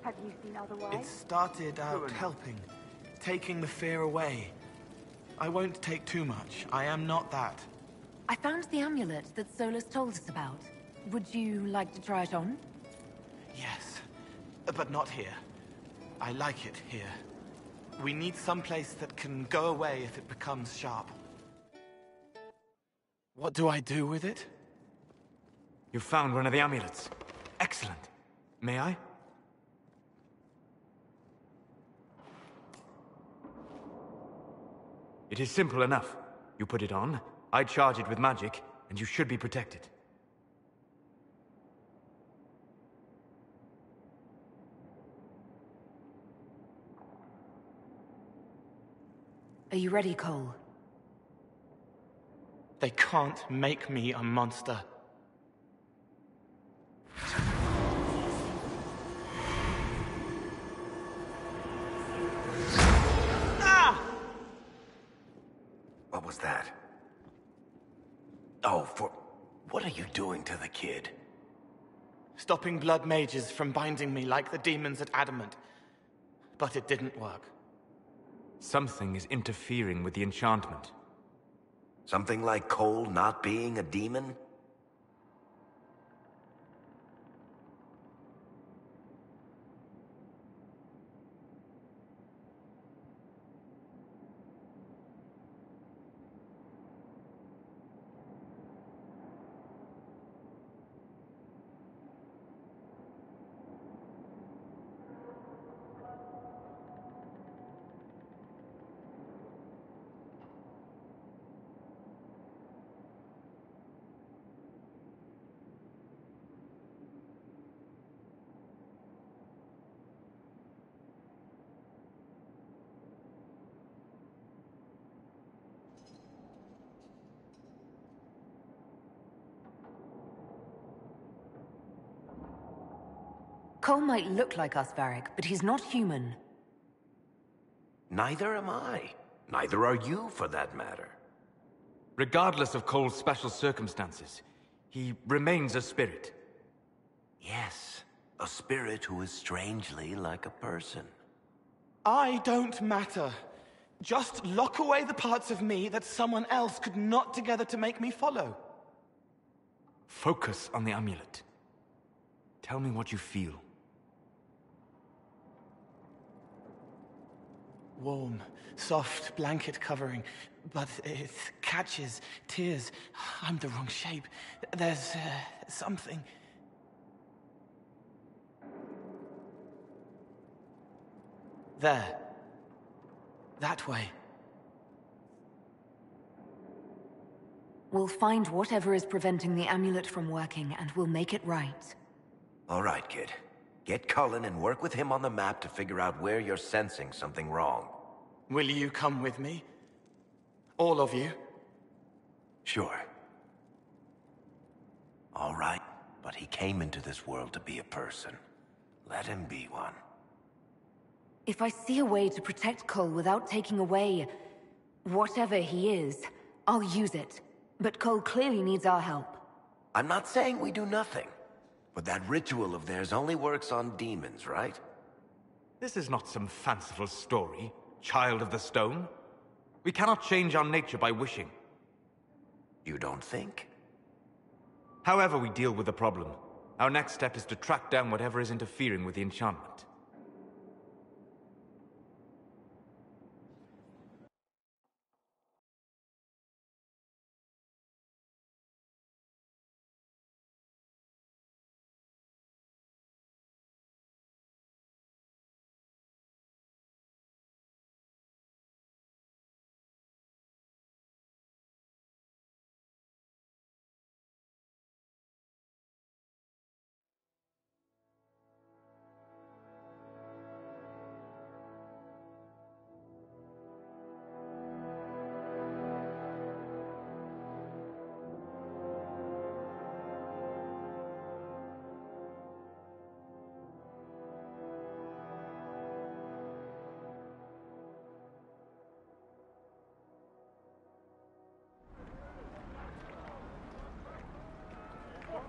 Have you seen otherwise? It started out helping, taking the fear away. I won't take too much. I am not that. I found the amulet that Solus told us about. Would you like to try it on? Yes, but not here. I like it here. We need some place that can go away if it becomes sharp. What do I do with it? You found one of the amulets. Excellent. May I? It is simple enough. You put it on, I charge it with magic, and you should be protected. Are you ready, Cole? They can't make me a monster. What was that? Oh, what are you doing to the kid? Stopping blood mages from binding me like the demons at Adamant. But it didn't work. Something is interfering with the enchantment. Something like Cole not being a demon? Cole might look like us, Varric, but he's not human. Neither am I. Neither are you, for that matter. Regardless of Cole's special circumstances, he remains a spirit. Yes, a spirit who is strangely like a person. I don't matter. Just lock away the parts of me that someone else could knot together to make me follow. Focus on the amulet. Tell me what you feel. Warm, soft blanket covering, but it catches tears. I'm the wrong shape. There's something. There. That way. We'll find whatever is preventing the amulet from working, and we'll make it right. All right, kid. Get Cullen and work with him on the map to figure out where you're sensing something wrong. Will you come with me? All of you? Sure. All right, but he came into this world to be a person. Let him be one. If I see a way to protect Cole without taking away whatever he is, I'll use it. But Cole clearly needs our help. I'm not saying we do nothing. But that ritual of theirs only works on demons, right? This is not some fanciful story, child of the stone. We cannot change our nature by wishing. You don't think? However we deal with the problem, our next step is to track down whatever is interfering with the enchantment.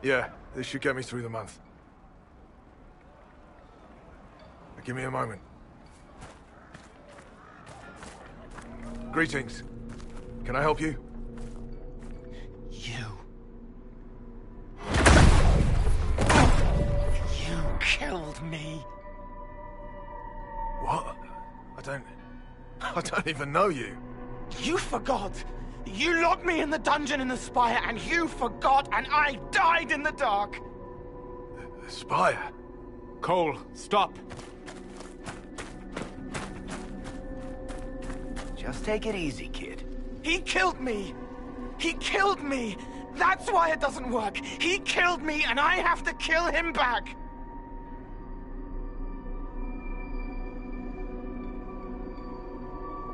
Yeah, this should get me through the month. Give me a moment. Greetings. Can I help you? You killed me. What? I don't even know you. You forgot. You locked me in the dungeon in the spire, and you forgot, and I died in the dark. The spire? Cole, stop. Just take it easy, kid. He killed me. He killed me. That's why it doesn't work. He killed me, and I have to kill him back.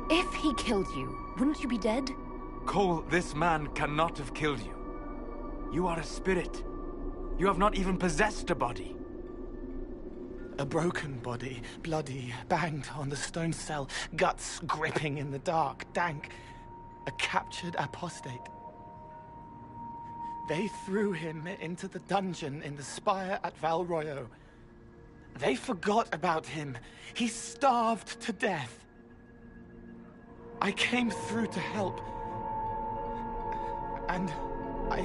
If he killed you, wouldn't you be dead? Cole, this man cannot have killed you. You are a spirit. You have not even possessed a body. A broken body, bloody, banged on the stone cell, guts gripping in the dark, dank. A captured apostate. They threw him into the dungeon in the spire at Val Royo. They forgot about him. He starved to death. I came through to help. And I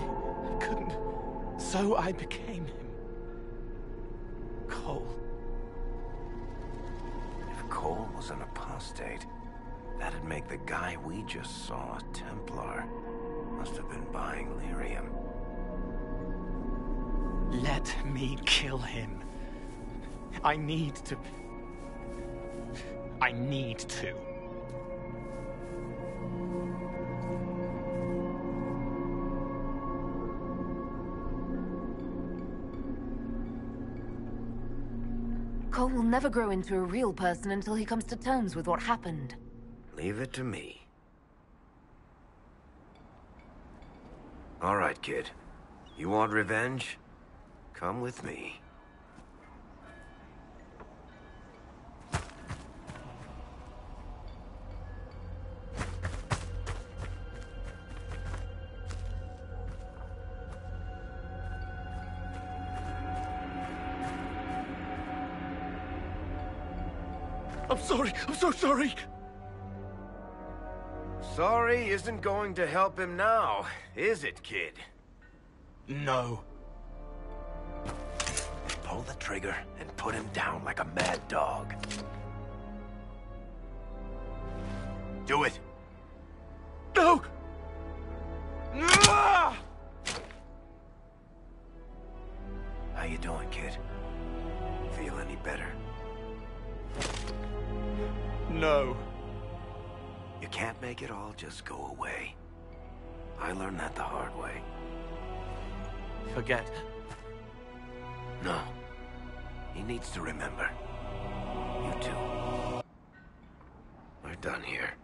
couldn't. So I became him. Cole. If Cole was an apostate, that'd make the guy we just saw a Templar. Must have been buying lyrium. Let me kill him. I need to. Cole will never grow into a real person until he comes to terms with what happened. Leave it to me. All right, kid. You want revenge? Come with me. I'm sorry. I'm so sorry. Sorry isn't going to help him now, is it, kid? No. Pull the trigger and put him down like a mad dog. Do it. No! How you doing, kid? Feel any better? No. You can't make it all just go away. I learned that the hard way. Forget. No. He needs to remember. You too. We're done here.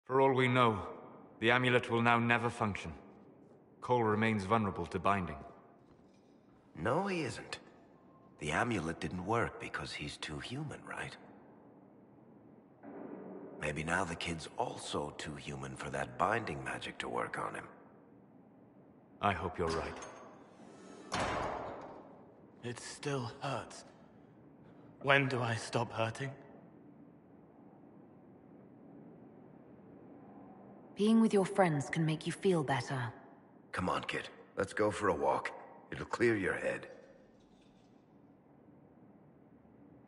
For all we know, the amulet will now never function. Cole remains vulnerable to binding. No, he isn't. The amulet didn't work because he's too human, right? Maybe now the kid's also too human for that binding magic to work on him. I hope you're right. It still hurts. When do I stop hurting? Being with your friends can make you feel better. Come on, kid. Let's go for a walk. It'll clear your head.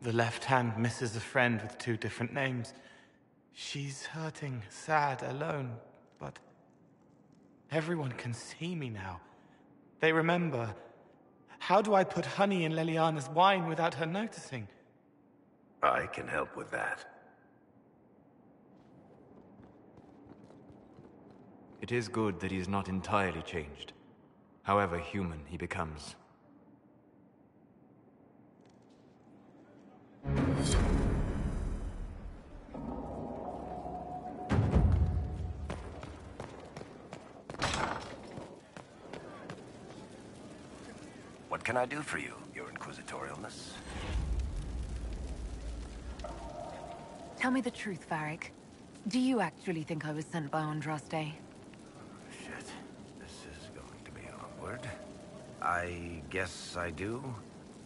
The left hand misses a friend with 2 different names. She's hurting, sad, alone, but everyone can see me now. They remember. How do I put honey in Leliana's wine without her noticing? I can help with that. It is good that he is not entirely changed, however human he becomes. What can I do for you, your inquisitorialness? Tell me the truth, Varric. Do you actually think I was sent by Andraste? Shit. This is going to be awkward. I guess I do.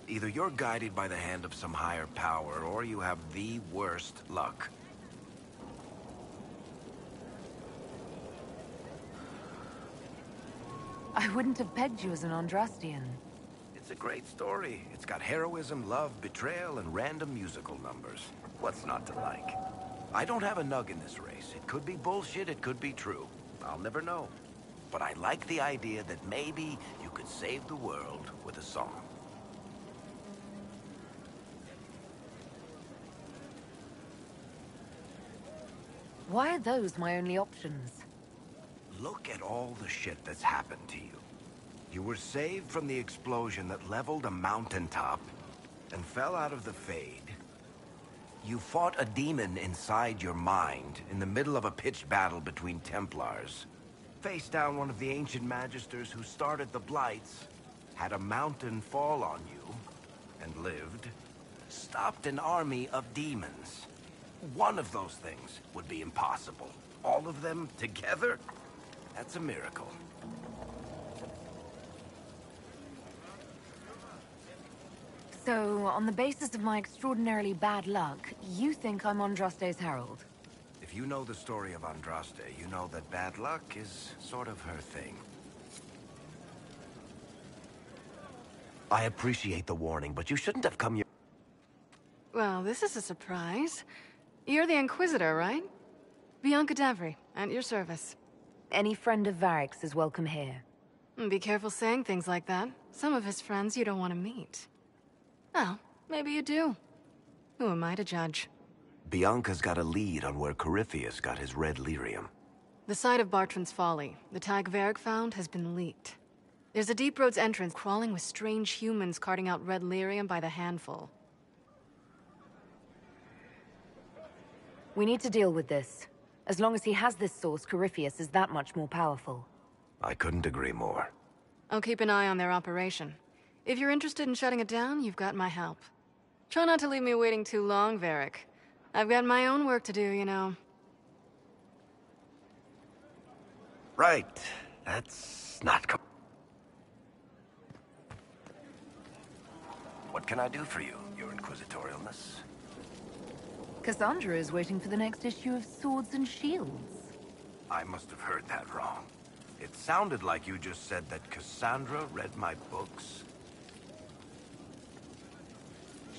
Either you're guided by the hand of some higher power, or you have the worst luck. I wouldn't have pegged you as an Andrastian. It's a great story. It's got heroism, love, betrayal, and random musical numbers. What's not to like? I don't have a nug in this race. It could be bullshit, it could be true. I'll never know. But I like the idea that maybe you could save the world with a song. Why are those my only options? Look at all the shit that's happened to you. You were saved from the explosion that leveled a mountaintop and fell out of the Fade. You fought a demon inside your mind in the middle of a pitched battle between Templars. Faced down one of the ancient magisters who started the Blights, had a mountain fall on you, and lived. Stopped an army of demons. One of those things would be impossible. All of them together? That's a miracle. So, on the basis of my extraordinarily bad luck, you think I'm Andraste's herald? If you know the story of Andraste, you know that bad luck is sort of her thing. I appreciate the warning, but you shouldn't have come here. Well, this is a surprise. You're the Inquisitor, right? Bianca Davry, at your service. Any friend of Varric's is welcome here. Be careful saying things like that. Some of his friends you don't want to meet. Well, maybe you do. Who am I to judge? Bianca's got a lead on where Corypheus got his red lyrium. The site of Bartran's Folly, the tag Varric found, has been leaked. There's a Deep Roads entrance crawling with strange humans carting out red lyrium by the handful. We need to deal with this. As long as he has this source, Corypheus is that much more powerful. I couldn't agree more. I'll keep an eye on their operation. If you're interested in shutting it down, you've got my help. Try not to leave me waiting too long, Varric. I've got my own work to do, you know. Right. That's not What can I do for you, your inquisitorialness? Cassandra is waiting for the next issue of Swords and Shields. I must have heard that wrong. It sounded like you just said that Cassandra read my books.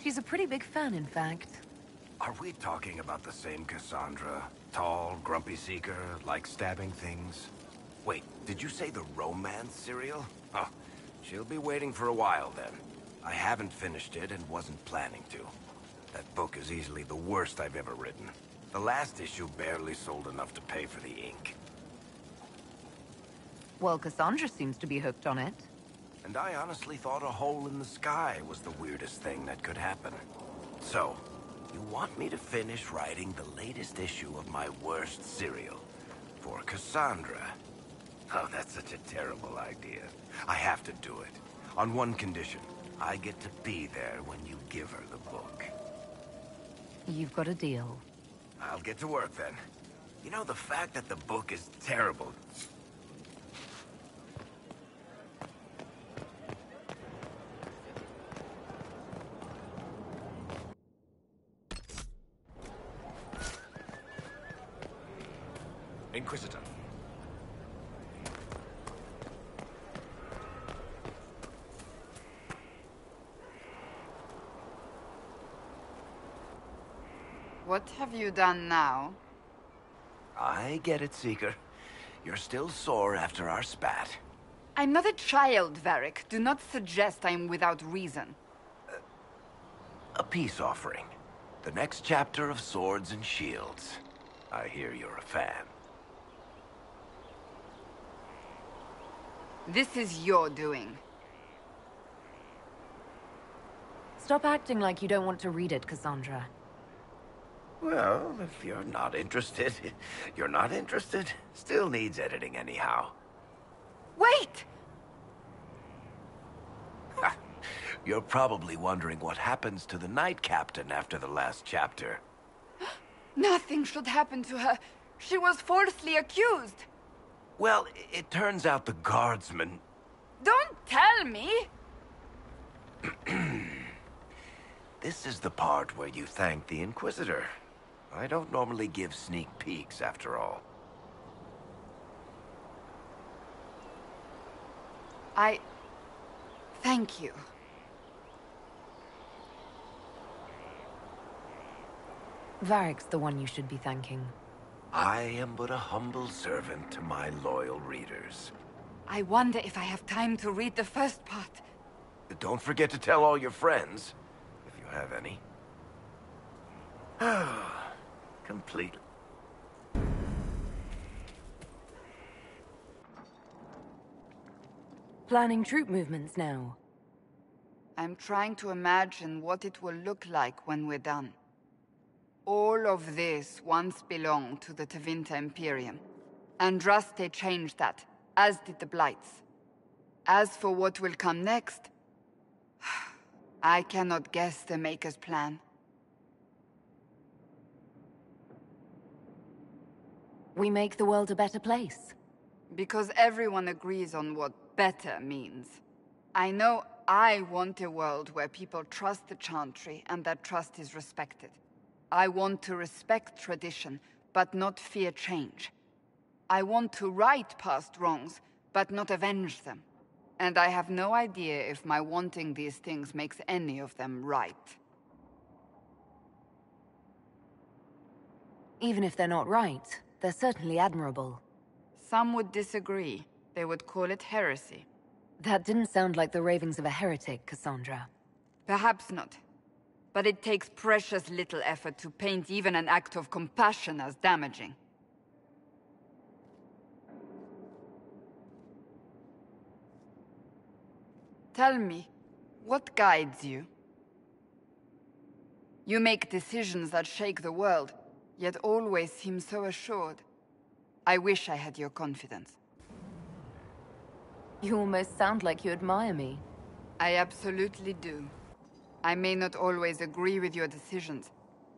She's a pretty big fan, in fact. Are we talking about the same Cassandra? Tall, grumpy seeker, like stabbing things? Wait, did you say the romance serial? Huh. She'll be waiting for a while then. I haven't finished it and wasn't planning to. That book is easily the worst I've ever written. The last issue barely sold enough to pay for the ink. Well, Cassandra seems to be hooked on it. And I honestly thought a hole in the sky was the weirdest thing that could happen. So, you want me to finish writing the latest issue of my worst serial for Cassandra? Oh, that's such a terrible idea. I have to do it. On one condition. I get to be there when you give her the book. You've got a deal. I'll get to work then. You know, the fact that the book is terrible... Inquisitor. What have you done now? I get it, Seeker. You're still sore after our spat. I'm not a child, Varric. Do not suggest I am without reason. A peace offering. The next chapter of Swords and Shields. I hear you're a fan. This is your doing. Stop acting like you don't want to read it, Cassandra. Well, if you're not interested, you're not interested. Still needs editing anyhow. Wait! Ha! You're probably wondering what happens to the Knight Captain after the last chapter. Nothing should happen to her. She was falsely accused. Well, it turns out the guardsman... Don't tell me! This is the part where you thank the Inquisitor. I don't normally give sneak peeks, after all. Thank you. Varric's the one you should be thanking. I am but a humble servant to my loyal readers. I wonder if I have time to read the first part. Don't forget to tell all your friends, if you have any. Complete. Planning troop movements now. I'm trying to imagine what it will look like when we're done. All of this once belonged to the Tevinter Imperium. Andraste changed that, as did the Blights. As for what will come next, I cannot guess the Maker's plan. We make the world a better place. Because everyone agrees on what better means. I know I want a world where people trust the Chantry and that trust is respected. I want to respect tradition, but not fear change. I want to right past wrongs, but not avenge them. And I have no idea if my wanting these things makes any of them right. Even if they're not right, they're certainly admirable. Some would disagree. They would call it heresy. That didn't sound like the ravings of a heretic, Cassandra. Perhaps not. But it takes precious little effort to paint even an act of compassion as damaging. Tell me, what guides you? You make decisions that shake the world, yet always seem so assured. I wish I had your confidence. You almost sound like you admire me. I absolutely do. I may not always agree with your decisions,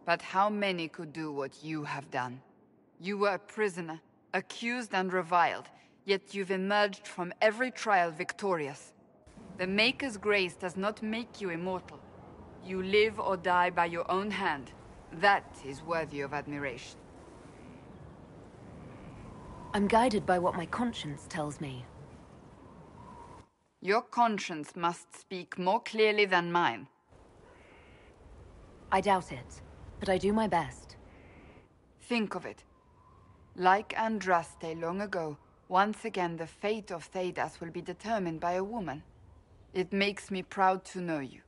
but how many could do what you have done? You were a prisoner, accused and reviled, yet you've emerged from every trial victorious. The Maker's grace does not make you immortal. You live or die by your own hand. That is worthy of admiration. I'm guided by what my conscience tells me. Your conscience must speak more clearly than mine. I doubt it, but I do my best. Think of it. Like Andraste long ago, once again the fate of Thedas will be determined by a woman. It makes me proud to know you.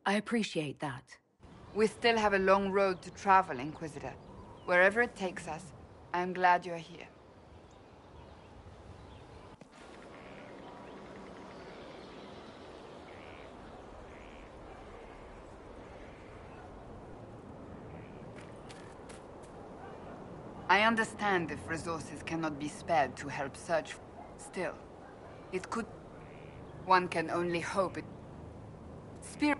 I appreciate that. We still have a long road to travel, Inquisitor. Wherever it takes us, I'm glad you're here. I understand if resources cannot be spared to help search. Still, it could... One can only hope it... Spirit...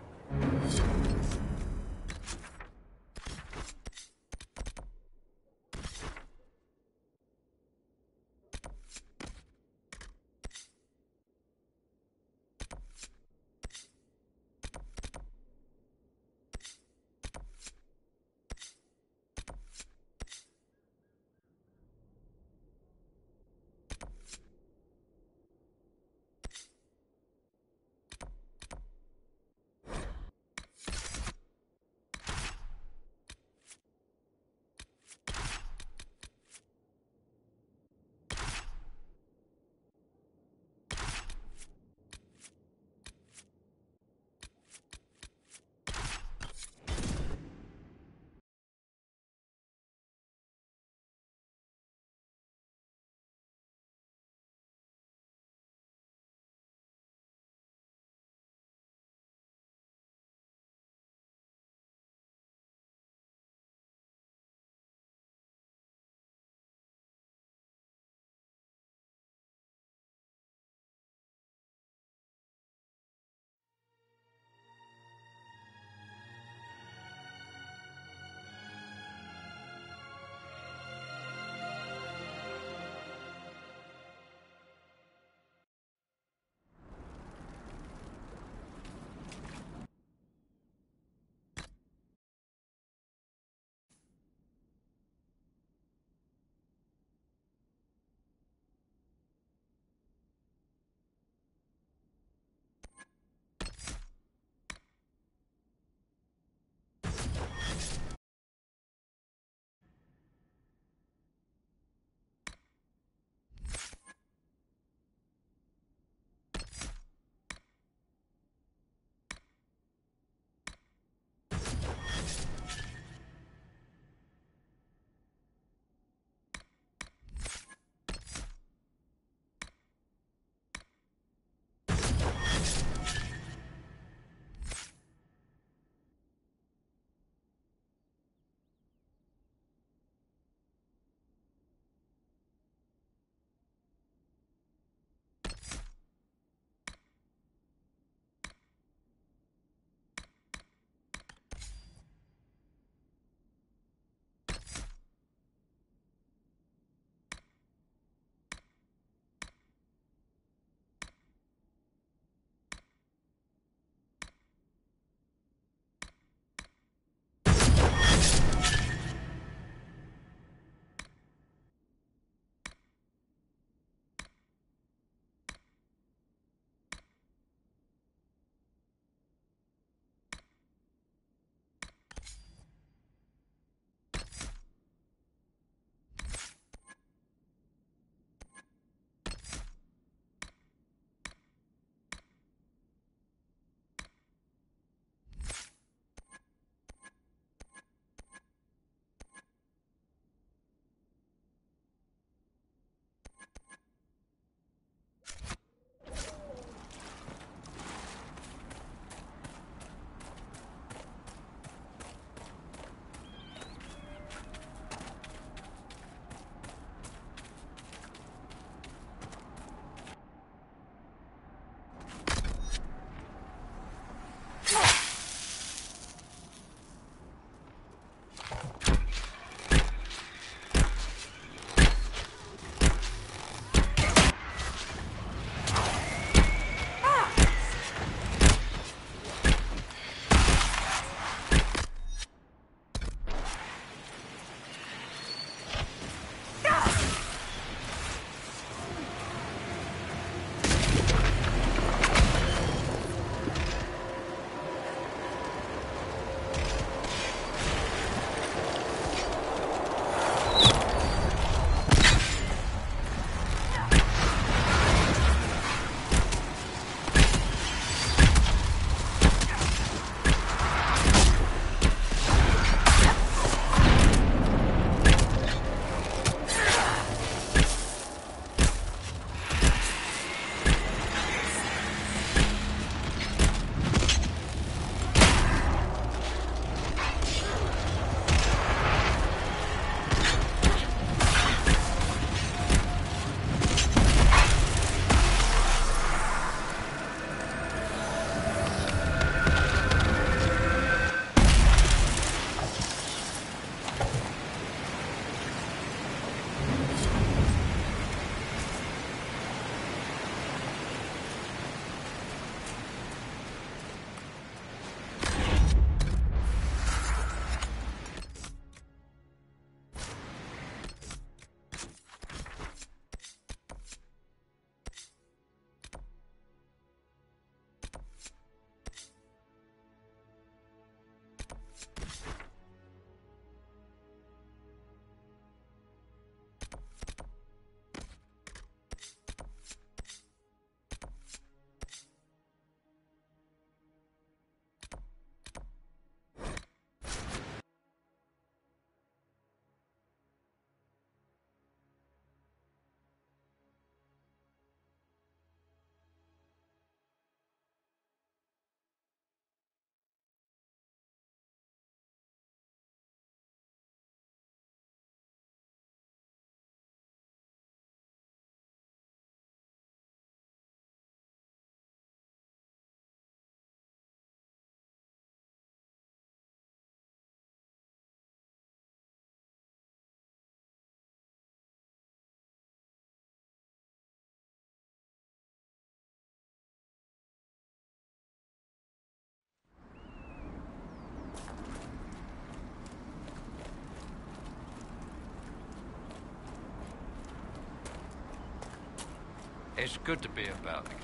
It's good to be about again.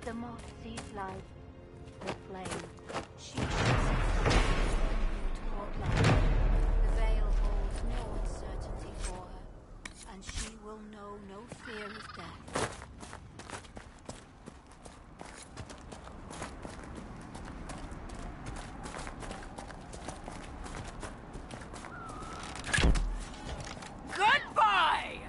The moth sees light, the flame. She toward light. The veil holds no uncertainty for her, and she will know no fear of death. Goodbye!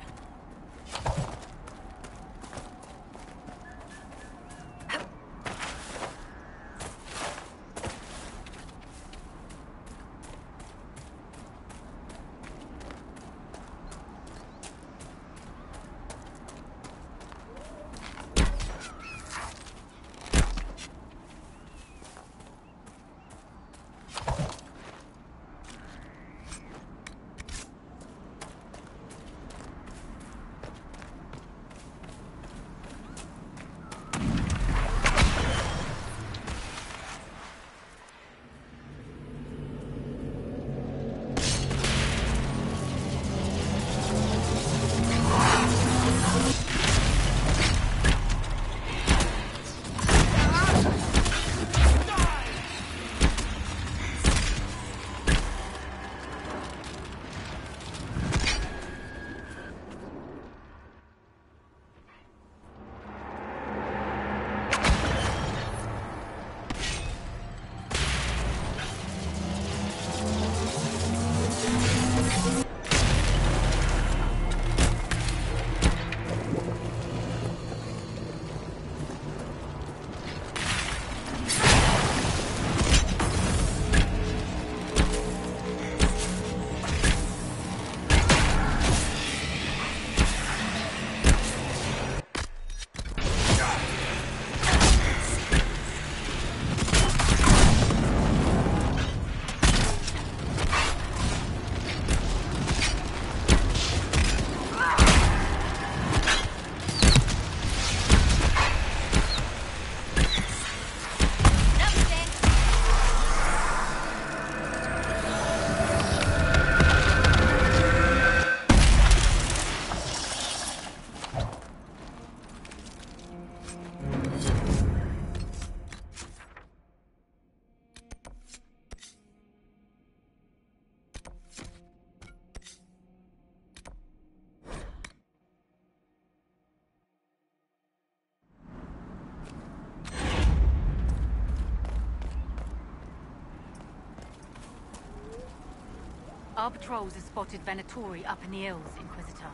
Our patrols have spotted Venatori up in the hills, Inquisitor.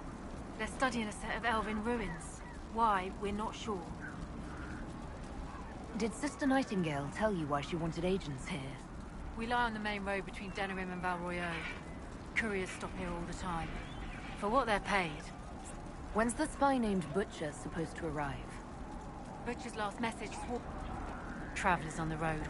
They're studying a set of elven ruins. Why, we're not sure. Did Sister Nightingale tell you why she wanted agents here? We lie on the main road between Denerim and Val Royeaux. Couriers stop here all the time. For what they're paid. When's the spy named Butcher supposed to arrive? Butcher's last message swore... Travelers on the road.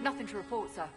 Nothing to report, sir.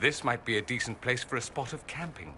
This might be a decent place for a spot of camping.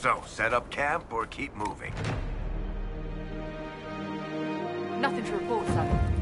So, set up camp or keep moving? Nothing to report, sir.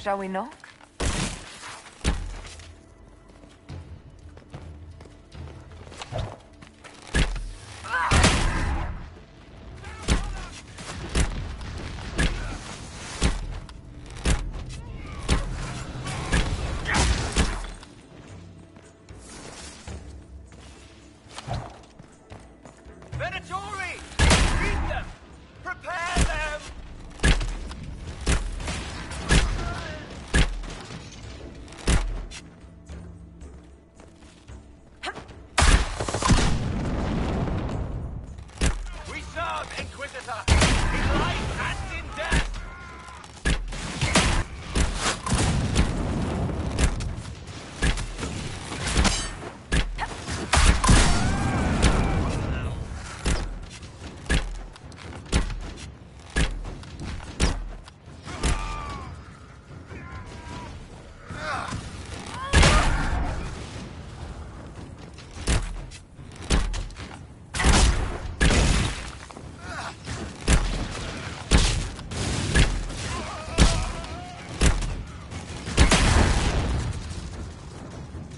Shall we knock? Venatori! Beat them! Prepare them! We serve, Inquisitor! In life and in death!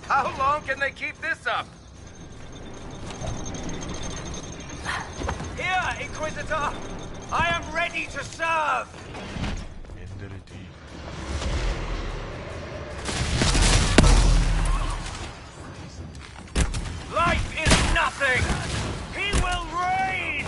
How long can they keep this up? Here, Inquisitor! I am ready to serve! Life is nothing! He will reign!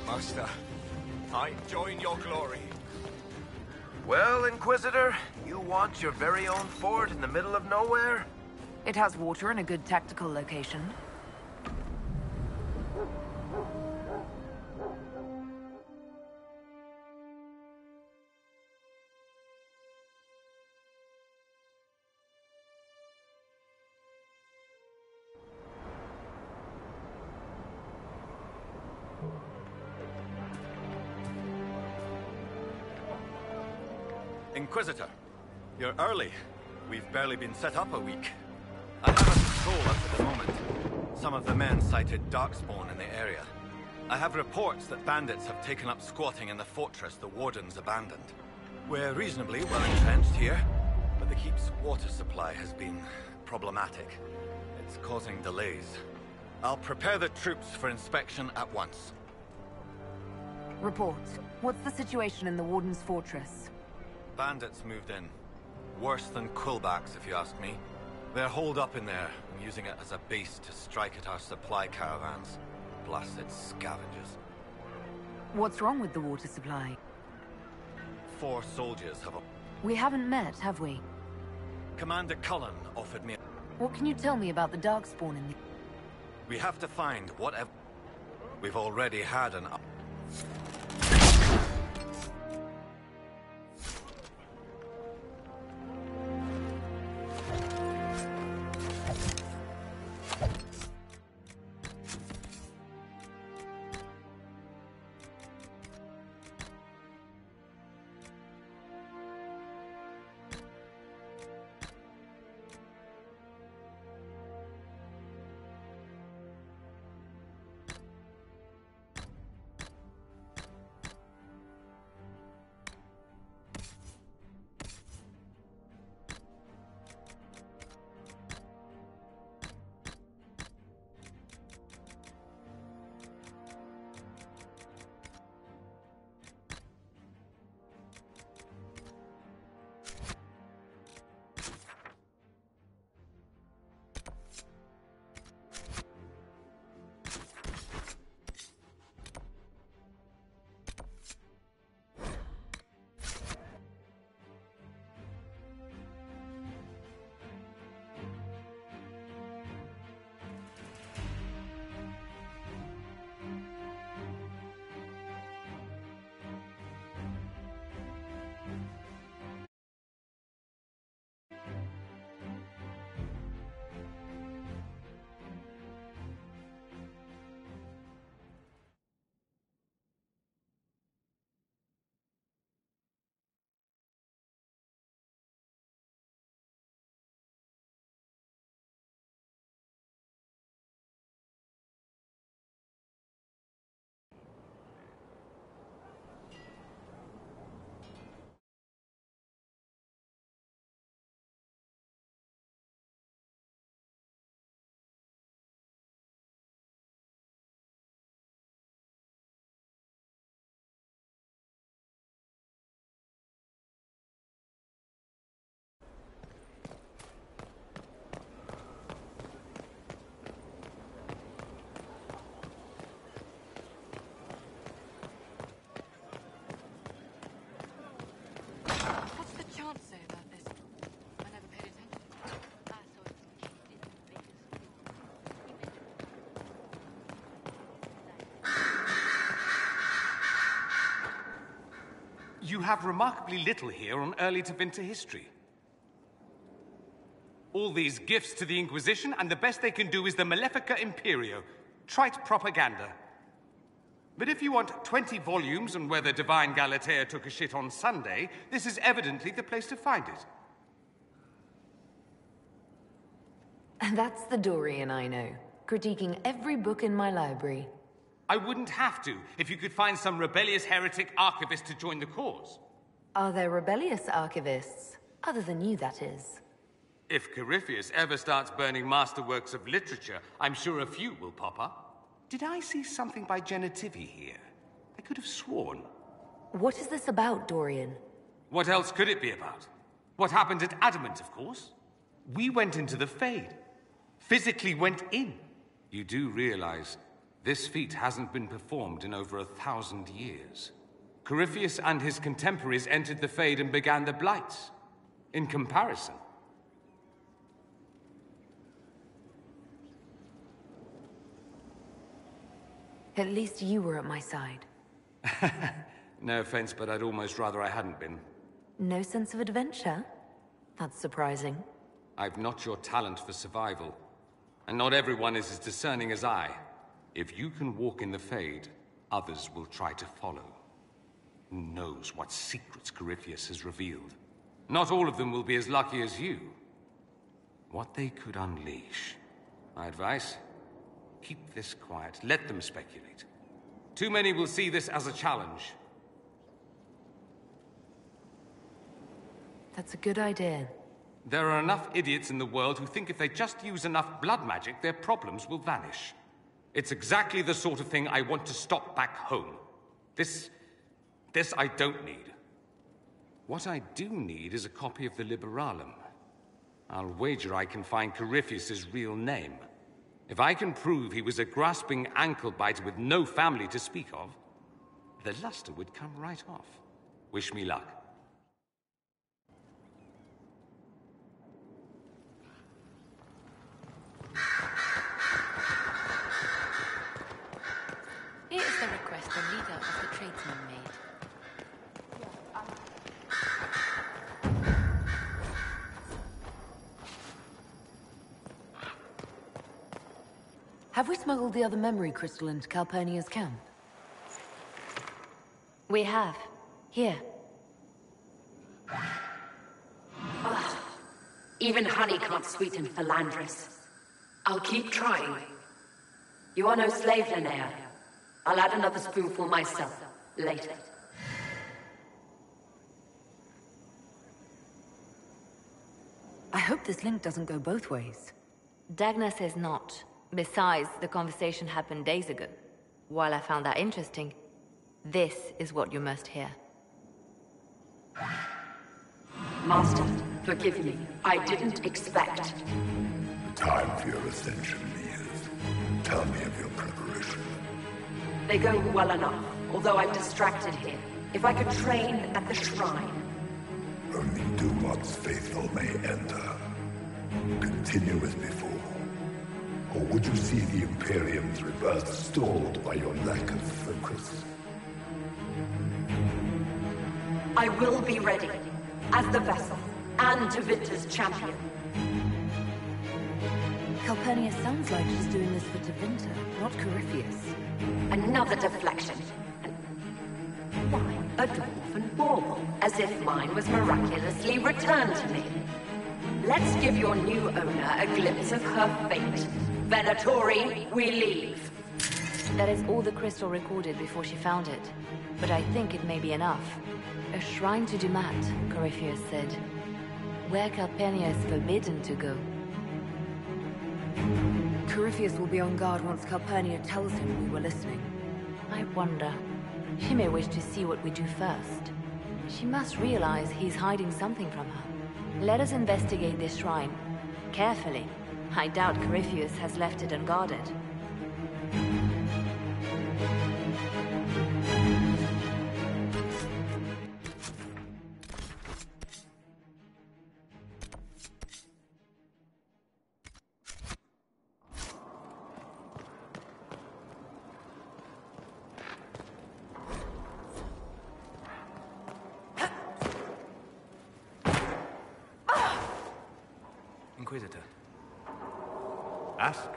Master, I join your glory. Well, Inquisitor, you want your very own fort in the middle of nowhere? It has water and a good tactical location. Inquisitor, you're early. We've barely been set up a week. I have a patrol up at the moment. Some of the men cited darkspawn in the area. I have reports that bandits have taken up squatting in the fortress the wardens abandoned. We're reasonably well entrenched here, but the keep's water supply has been problematic. It's causing delays. I'll prepare the troops for inspection at once. Report. What's the situation in the Warden's fortress? Bandits moved in. Worse than Quillbacks, if you ask me. They're holed up in there, using it as a base to strike at our supply caravans. Blasted scavengers. What's wrong with the water supply? 4 soldiers have... We haven't met, have we? Commander Cullen offered me... What can you tell me about the Darkspawn in the... We have to find whatever... We've already had an... have remarkably little here on early Tevinter history. All these gifts to the Inquisition, and the best they can do is the Malefica Imperio. Trite propaganda. But if you want 20 volumes on whether Divine Galatea took a shit on Sunday, this is evidently the place to find it. And that's the Dorian I know, critiquing every book in my library. I wouldn't have to, if you could find some rebellious heretic archivist to join the cause. Are there rebellious archivists? Other than you, that is. If Corypheus ever starts burning masterworks of literature, I'm sure a few will pop up. Did I see something by Genitivi here? I could have sworn. What is this about, Dorian? What else could it be about? What happened at Adamant, of course. We went into the Fade. Physically went in. You do realize this feat hasn't been performed in over 1,000 years. Corypheus and his contemporaries entered the Fade and began the Blights. In comparison, at least you were at my side. no offense, but I'd almost rather I hadn't been. No sense of adventure? That's surprising. I've not your talent for survival. And not everyone is as discerning as I. If you can walk in the Fade, others will try to follow. Who knows what secrets Corypheus has revealed? Not all of them will be as lucky as you. What they could unleash. My advice? Keep this quiet. Let them speculate. Too many will see this as a challenge. That's a good idea. There are enough idiots in the world who think if they just use enough blood magic, their problems will vanish. It's exactly the sort of thing I want to stop back home. This I don't need. What I do need is a copy of the Liberalum. I'll wager I can find Corypheus's real name. If I can prove he was a grasping ankle-biter with no family to speak of, the luster would come right off. Wish me luck. Here is the request the leader of the tradesmen made. Have we smuggled the other memory crystal into Calpurnia's camp? We have. Here. Ugh. Even honey can't sweeten Philandris. I'll keep trying. You are no slave, Linnea. I'll add another spoonful myself, later. I hope this link doesn't go both ways. Dagna says not. Besides, the conversation happened days ago. While I found that interesting, this is what you must hear. Master, forgive me. I didn't expect. The time for your ascension nears. Tell me of your preparation. They go well enough, although I'm distracted here. If I could train at the shrine. Only Dumat's faithful may enter. Continue as before. Or would you see the Imperium's rebirth stalled by your lack of focus? I will be ready, as the vessel, and Tevinter's champion. Calpurnia sounds like she's doing this for Tevinter, not Corypheus. Another deflection. Why, a dwarven bauble, as if mine was miraculously returned to me. Let's give your new owner a glimpse of her fate. Venatori, we leave. That is all the crystal recorded before she found it. But I think it may be enough. A shrine to Dumat, Corypheus said. Where Calpurnia is forbidden to go. Corypheus will be on guard once Calpurnia tells him we were listening. I wonder. She may wish to see what we do first. She must realize he's hiding something from her. Let us investigate this shrine. Carefully. I doubt Corypheus has left it unguarded. Inquisitor. Ask.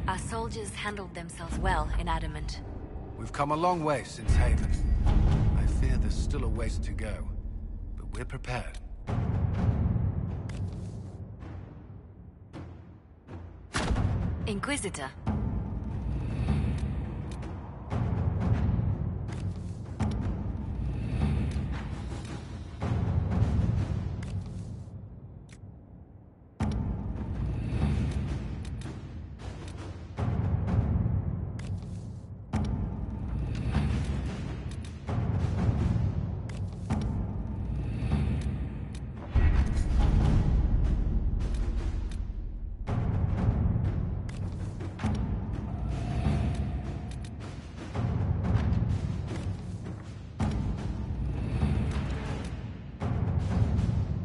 Our soldiers handled themselves well in Adamant. We've come a long way since Haven. I fear there's still a ways to go, but we're prepared. Inquisitor.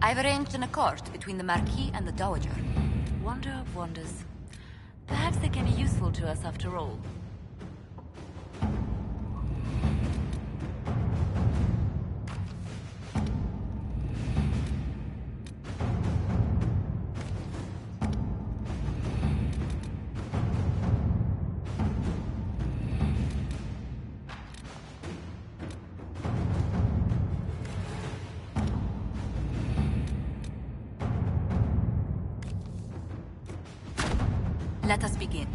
I've arranged an accord between the Marquis and the Dowager. Wonder of wonders. Perhaps they can be useful to us after all. Let us begin.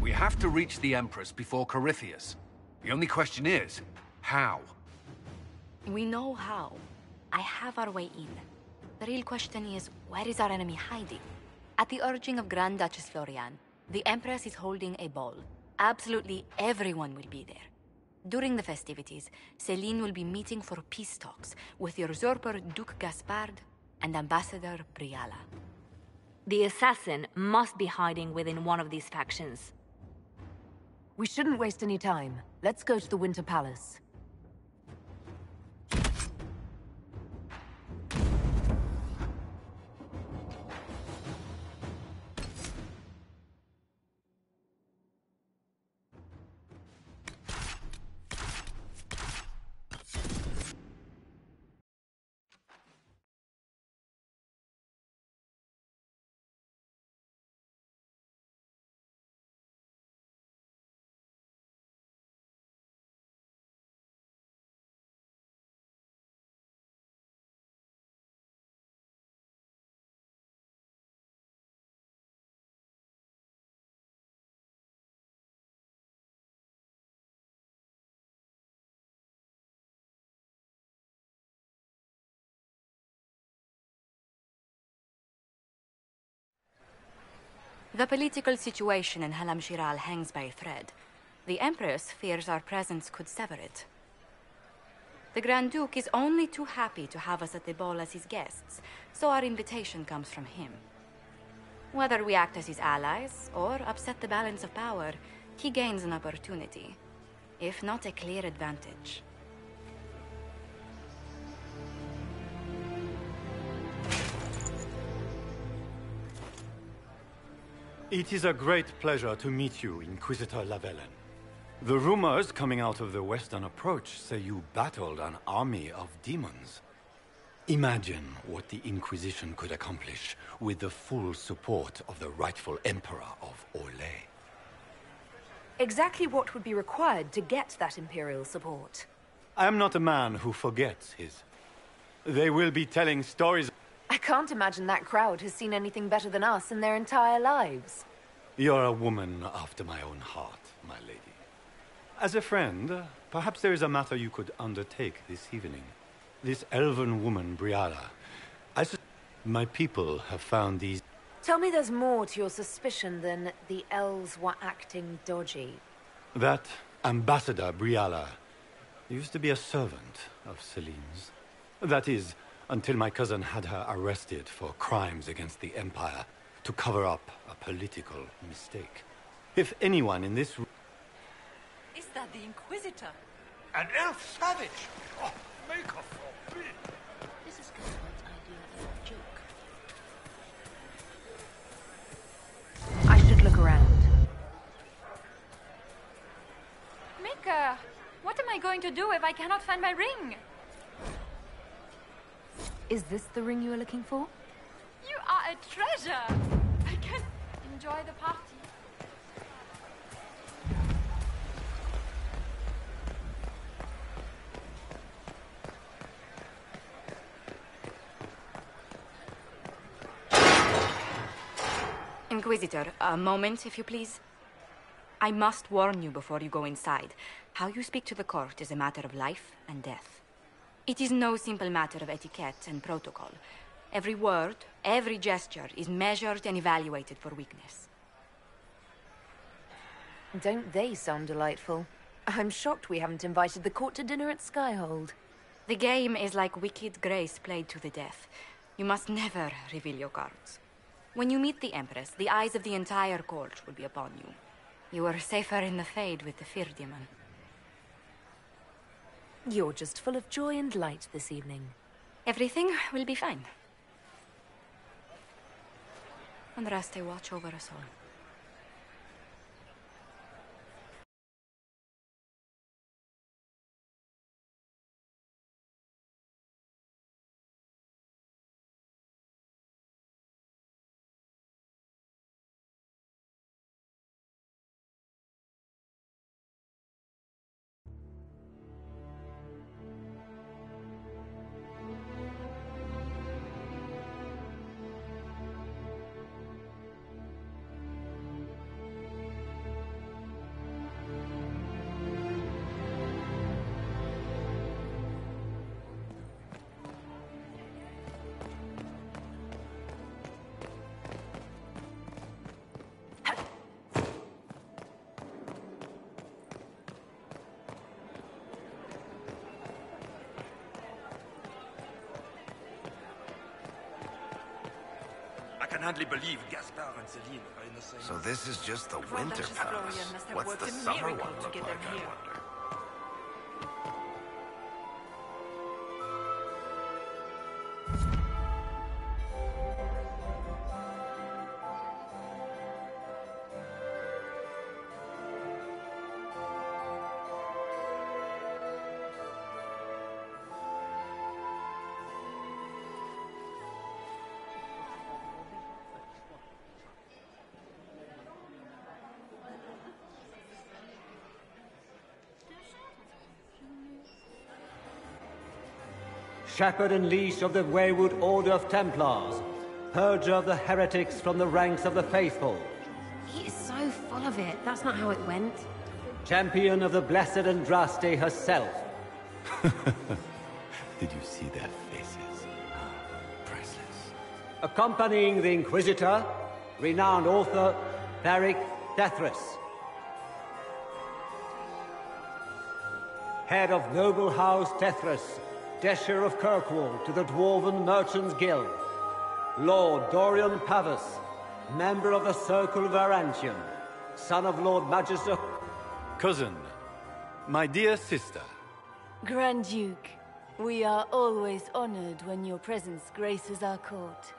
We have to reach the Empress before Corypheus. The only question is, how? We know how. I have our way in. The real question is, where is our enemy hiding? At the urging of Grand Duchess Florian, the Empress is holding a ball. Absolutely everyone will be there. During the festivities, Céline will be meeting for peace talks with the usurper Duke Gaspard and Ambassador Briala. The assassin must be hiding within one of these factions. We shouldn't waste any time. Let's go to the Winter Palace. The political situation in Halam Shiral hangs by a thread. The Empress fears our presence could sever it. The Grand Duke is only too happy to have us at the ball as his guests, so our invitation comes from him. Whether we act as his allies or upset the balance of power, he gains an opportunity, if not a clear advantage. It is a great pleasure to meet you, Inquisitor Lavellen. The rumors coming out of the Western Approach say you battled an army of demons. Imagine what the Inquisition could accomplish with the full support of the rightful Emperor of Orlais. Exactly what would be required to get that Imperial support? I am not a man who forgets his. They will be telling stories. I can't imagine that crowd has seen anything better than us in their entire lives. You're a woman after my own heart, my lady. As a friend, perhaps there is a matter you could undertake this evening. This elven woman, Briala. My people have found these... Tell me there's more to your suspicion than the elves were acting dodgy. That Ambassador Briala used to be a servant of Celine's. That is, until my cousin had her arrested for crimes against the Empire to cover up a political mistake. If anyone in this room... Is that the Inquisitor? An elf savage! Oh, make her forbid! This is Cuthbert's idea of a joke. I should look around. Mika, what am I going to do if I cannot find my ring? Is this the ring you were looking for? You are a treasure! I can enjoy the party. Inquisitor, a moment, if you please. I must warn you before you go inside. How you speak to the court is a matter of life and death. It is no simple matter of etiquette and protocol. Every word, every gesture is measured and evaluated for weakness. Don't they sound delightful? I'm shocked we haven't invited the court to dinner at Skyhold. The game is like Wicked Grace played to the death. You must never reveal your cards. When you meet the Empress, the eyes of the entire court will be upon you. You are safer in the Fade with the Fear Demon. You're just full of joy and light this evening. Everything will be fine. Andraste, watch over us all. I can hardly believe Gaspard and Celine are in the same... So this is just the Winter Palace. What's the summer one look like, I wonder? Shepherd and leash of the Wayward Order of Templars, purger of the heretics from the ranks of the faithful. He is so full of it. That's not how it went. Champion of the Blessed Andraste herself. Did you see their faces? Priceless. Accompanying the Inquisitor, renowned author, Beric Dethris. Head of Noble House Dethris, Desher of Kirkwall to the Dwarven Merchants Guild. Lord Dorian Pavus, member of the Circle Varantian, son of Lord Magister... Cousin, my dear sister. Grand Duke, we are always honored when your presence graces our court.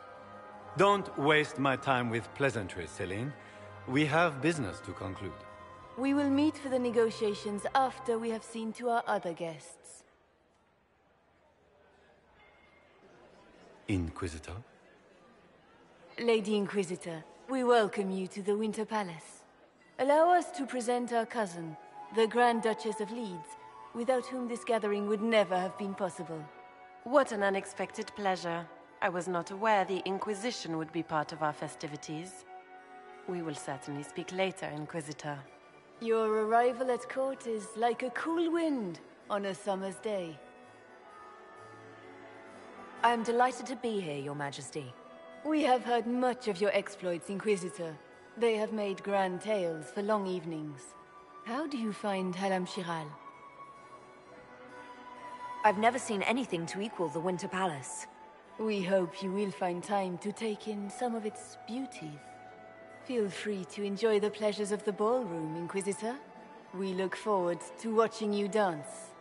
Don't waste my time with pleasantries, Celine. We have business to conclude. We will meet for the negotiations after we have seen to our other guests. Inquisitor? Lady Inquisitor, we welcome you to the Winter Palace. Allow us to present our cousin, the Grand Duchess of Leeds, without whom this gathering would never have been possible. What an unexpected pleasure. I was not aware the Inquisition would be part of our festivities. We will certainly speak later, Inquisitor. Your arrival at court is like a cool wind on a summer's day. I am delighted to be here, Your Majesty. We have heard much of your exploits, Inquisitor. They have made grand tales for long evenings. How do you find Halam Shiral? I've never seen anything to equal the Winter Palace. We hope you will find time to take in some of its beauties. Feel free to enjoy the pleasures of the ballroom, Inquisitor. We look forward to watching you dance.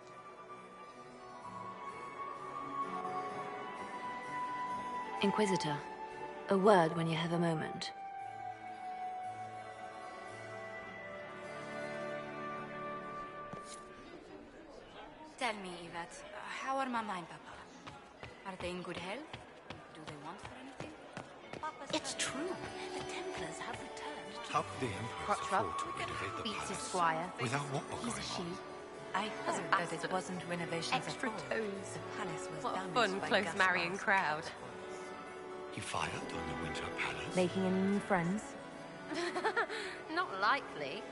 Inquisitor, a word when you have a moment. Tell me, Yvette, how are Mama and Papa? Are they in good health? Do they want for anything? It's true. The Templars have returned. How could the Emperor afford to renovate the Beats his palace squire. without what He's a going she. on? I heard that it wasn't renovations Extra at all. toes. The palace was What a damaged fun, by close gas marrying blast. crowd. He fired on the Winter Palace? Making any new friends? Not likely.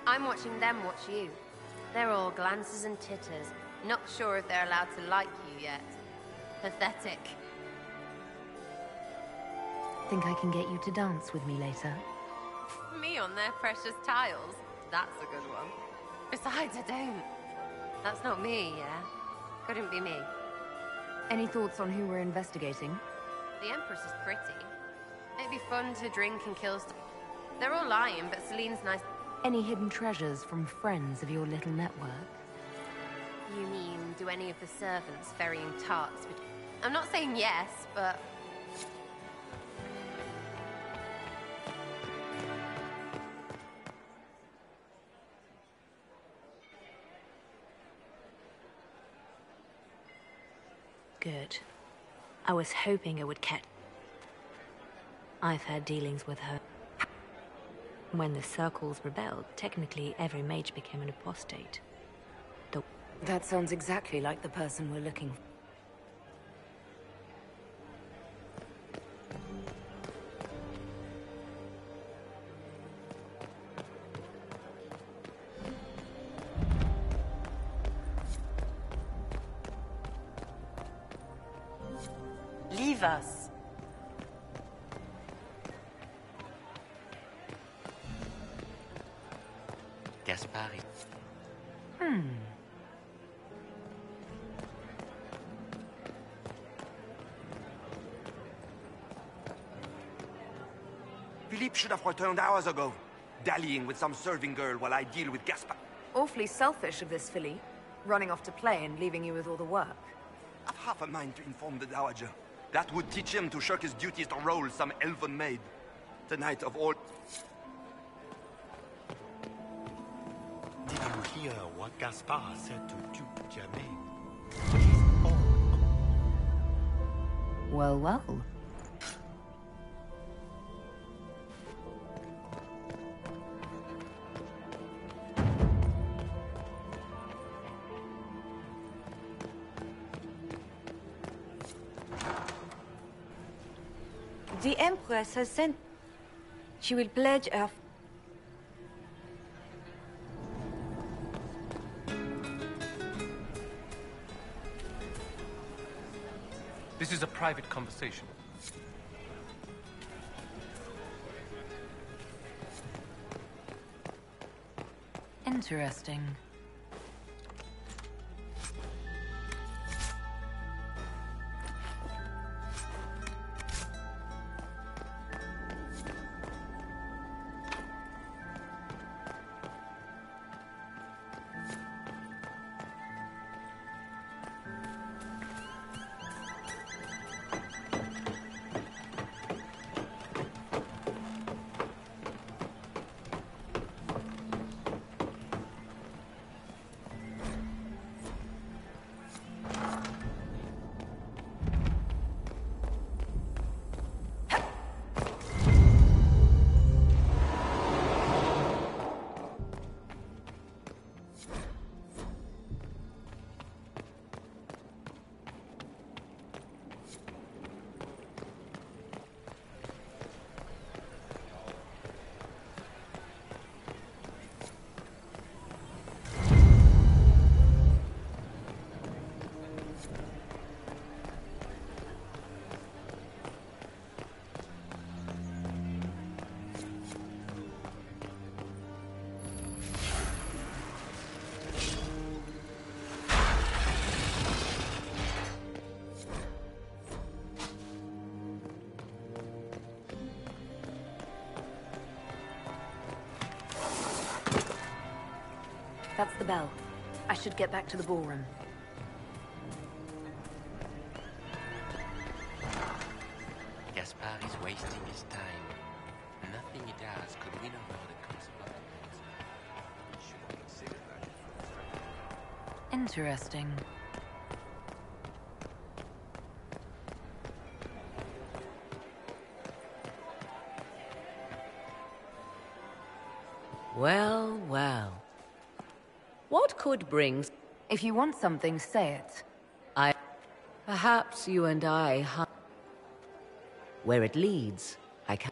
I'm watching them watch you. They're all glances and titters. Not sure if they're allowed to like you yet. Pathetic. Think I can get you to dance with me later? Me on their precious tiles. That's a good one. Besides, I don't. That's not me, yeah? Couldn't be me. Any thoughts on who we're investigating? The Empress is pretty. It'd be fun to drink and kill They're all lying, but Celine's nice. Any hidden treasures from friends of your little network? You mean, do any of the servants ferrying tarts? I'm not saying yes, but... Good. I was hoping it would catch. I've had dealings with her. When the circles rebelled, technically every mage became an apostate. That sounds exactly like the person we're looking for. Leave us. Gaspari. Philippe should have returned hours ago, dallying with some serving girl while I deal with Gaspar. Awfully selfish of this filly, running off to play and leaving you with all the work. I've half a mind to inform the Dowager. That would teach him to shirk his duties to roll some elven maid. Tonight of all... Did you hear what Gaspar said to Duke Germain? Well, well. The Empress has sent... She will pledge her... This is a private conversation. Interesting. That's the bell. I should get back to the ballroom. Gaspar is wasting his time. Nothing he does could win over the Consular. Interesting. Well, well. What could bring... If you want something, say it. Perhaps you and I... Where it leads, I can...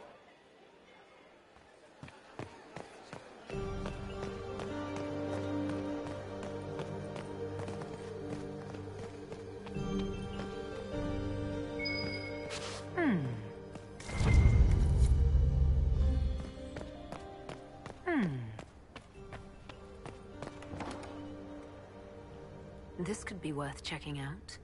This could be worth checking out.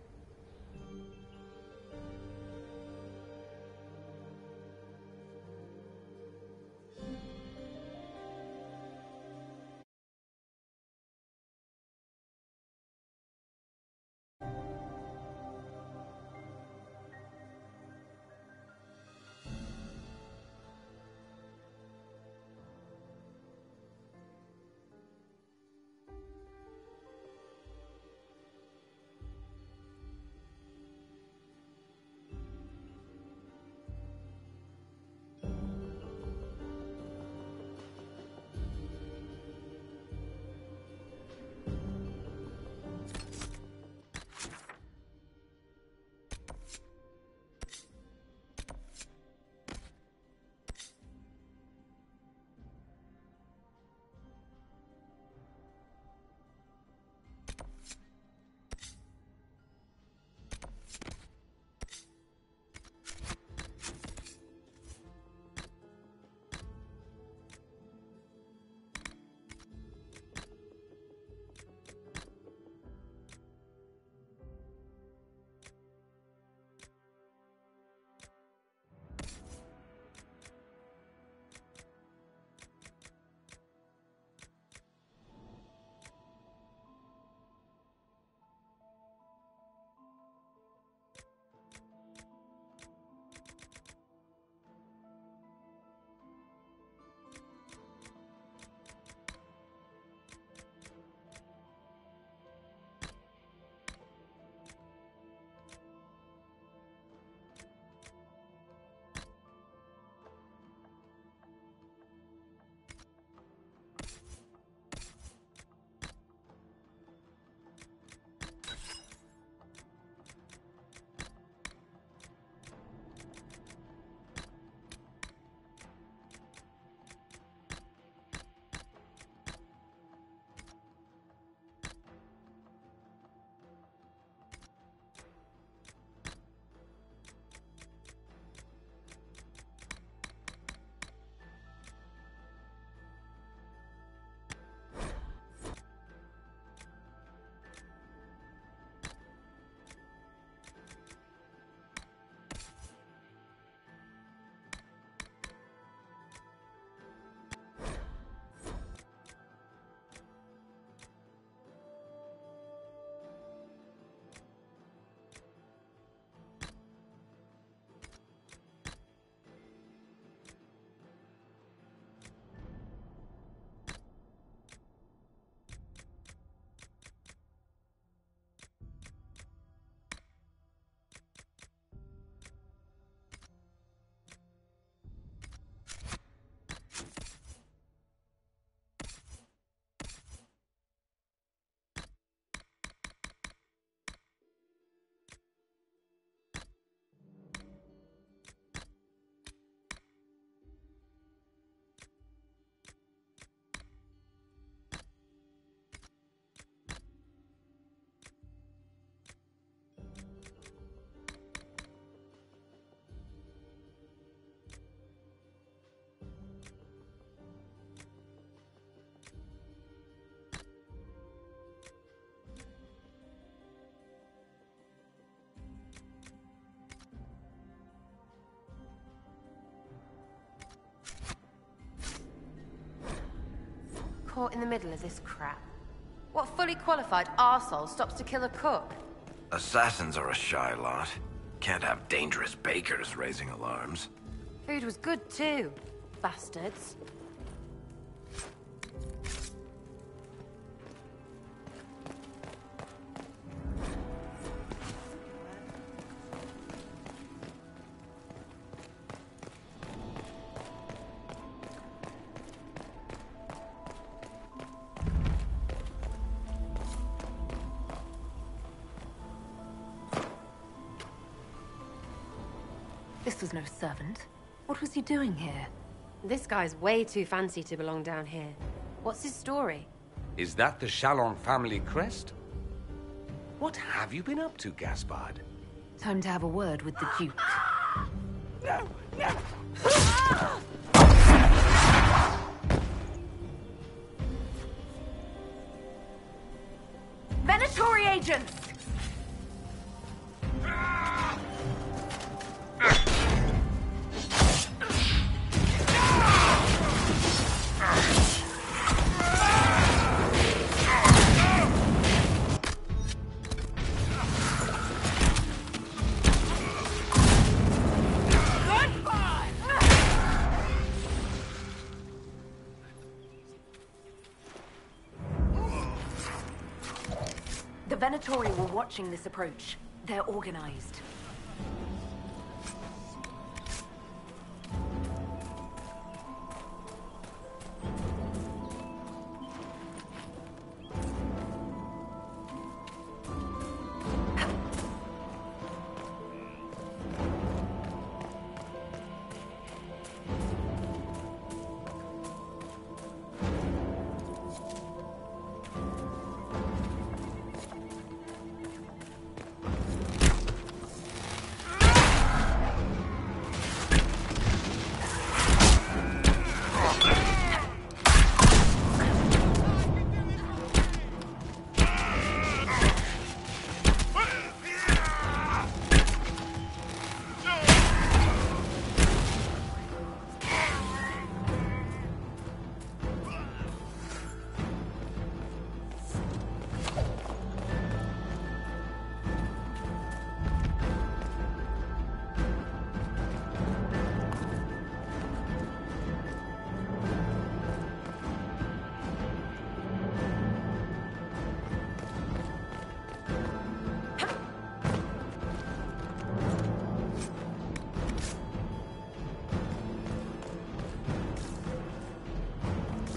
Caught in the middle of this crap. What fully qualified arsehole stops to kill a cook? Assassins are a shy lot. Can't have dangerous bakers raising alarms. Food was good too, bastards. This was no servant. What was he doing here? This guy's way too fancy to belong down here. What's his story? Is that the Chalon family crest? What have you been up to, Gaspard? Time to have a word with the Duke. No! No! Venatori agents! The Venatori were watching this approach. They're organized.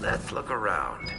Let's look around.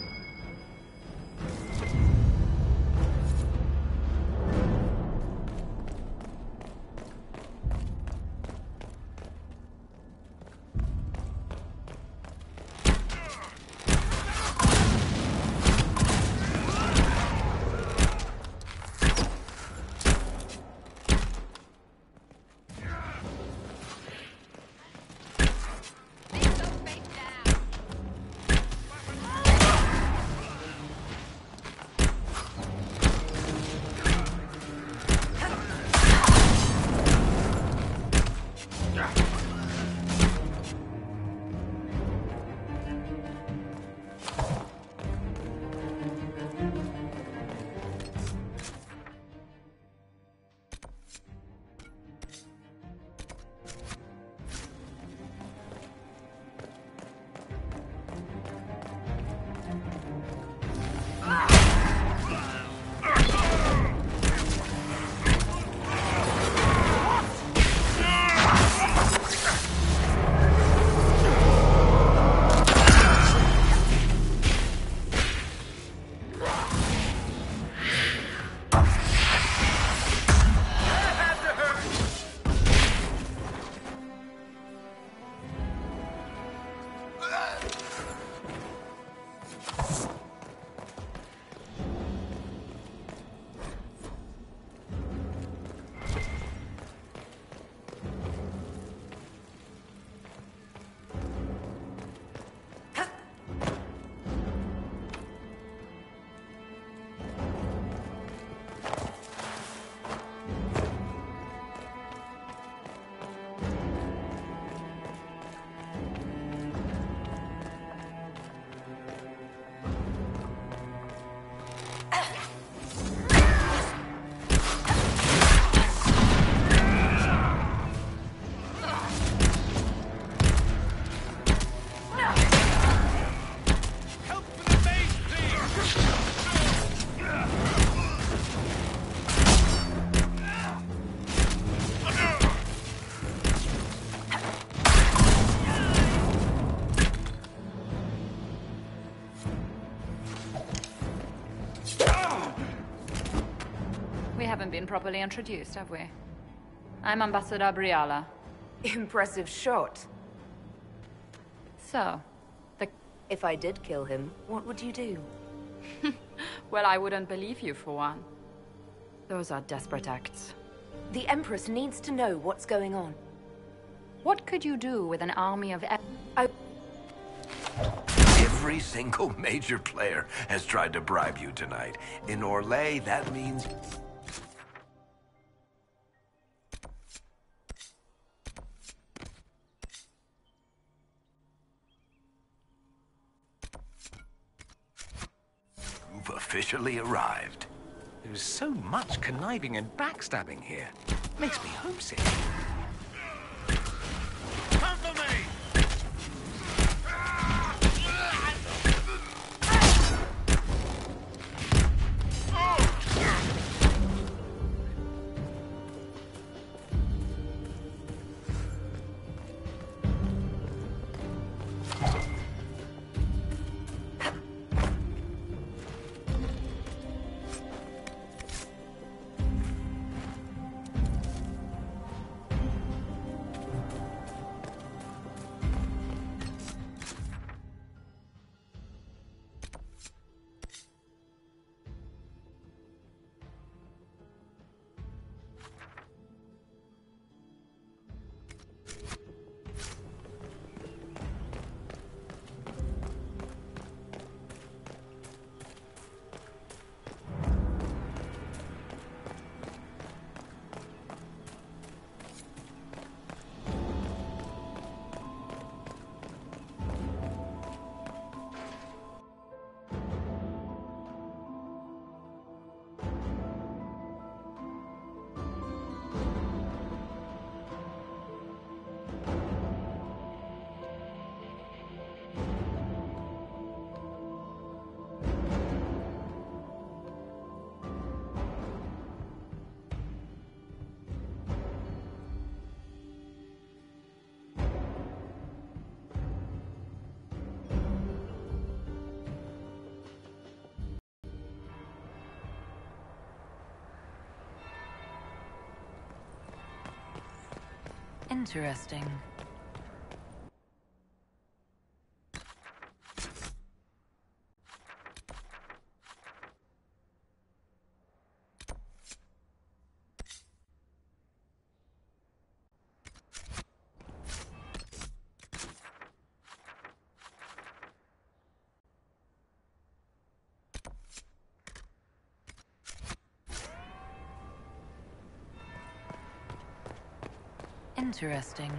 haven't been properly introduced, have we? I'm Ambassador Briala. Impressive shot. So, if I did kill him, what would you do? Well, I wouldn't believe you, for one. Those are desperate acts. The Empress needs to know what's going on. What could you do with an army of... Every single major player has tried to bribe you tonight. In Orlais, that means... you've officially arrived. There's so much conniving and backstabbing here. Makes me homesick. Come for me! Interesting. Interesting.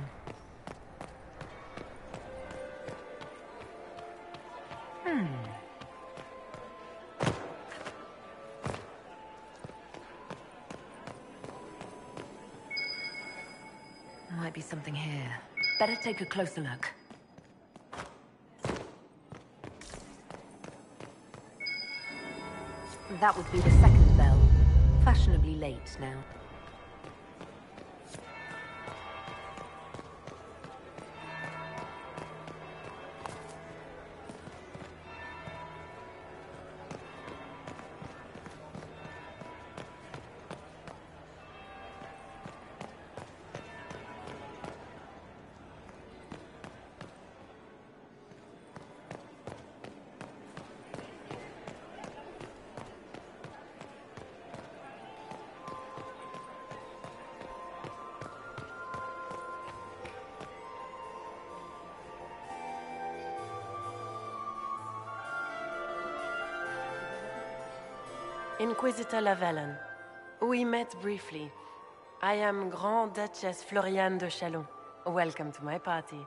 Might be something here. Better take a closer look. That would be the second bell. Fashionably late now. Inquisitor Lavalin. We met briefly. I am Grand Duchess Floriane de Chalon. Welcome to my party.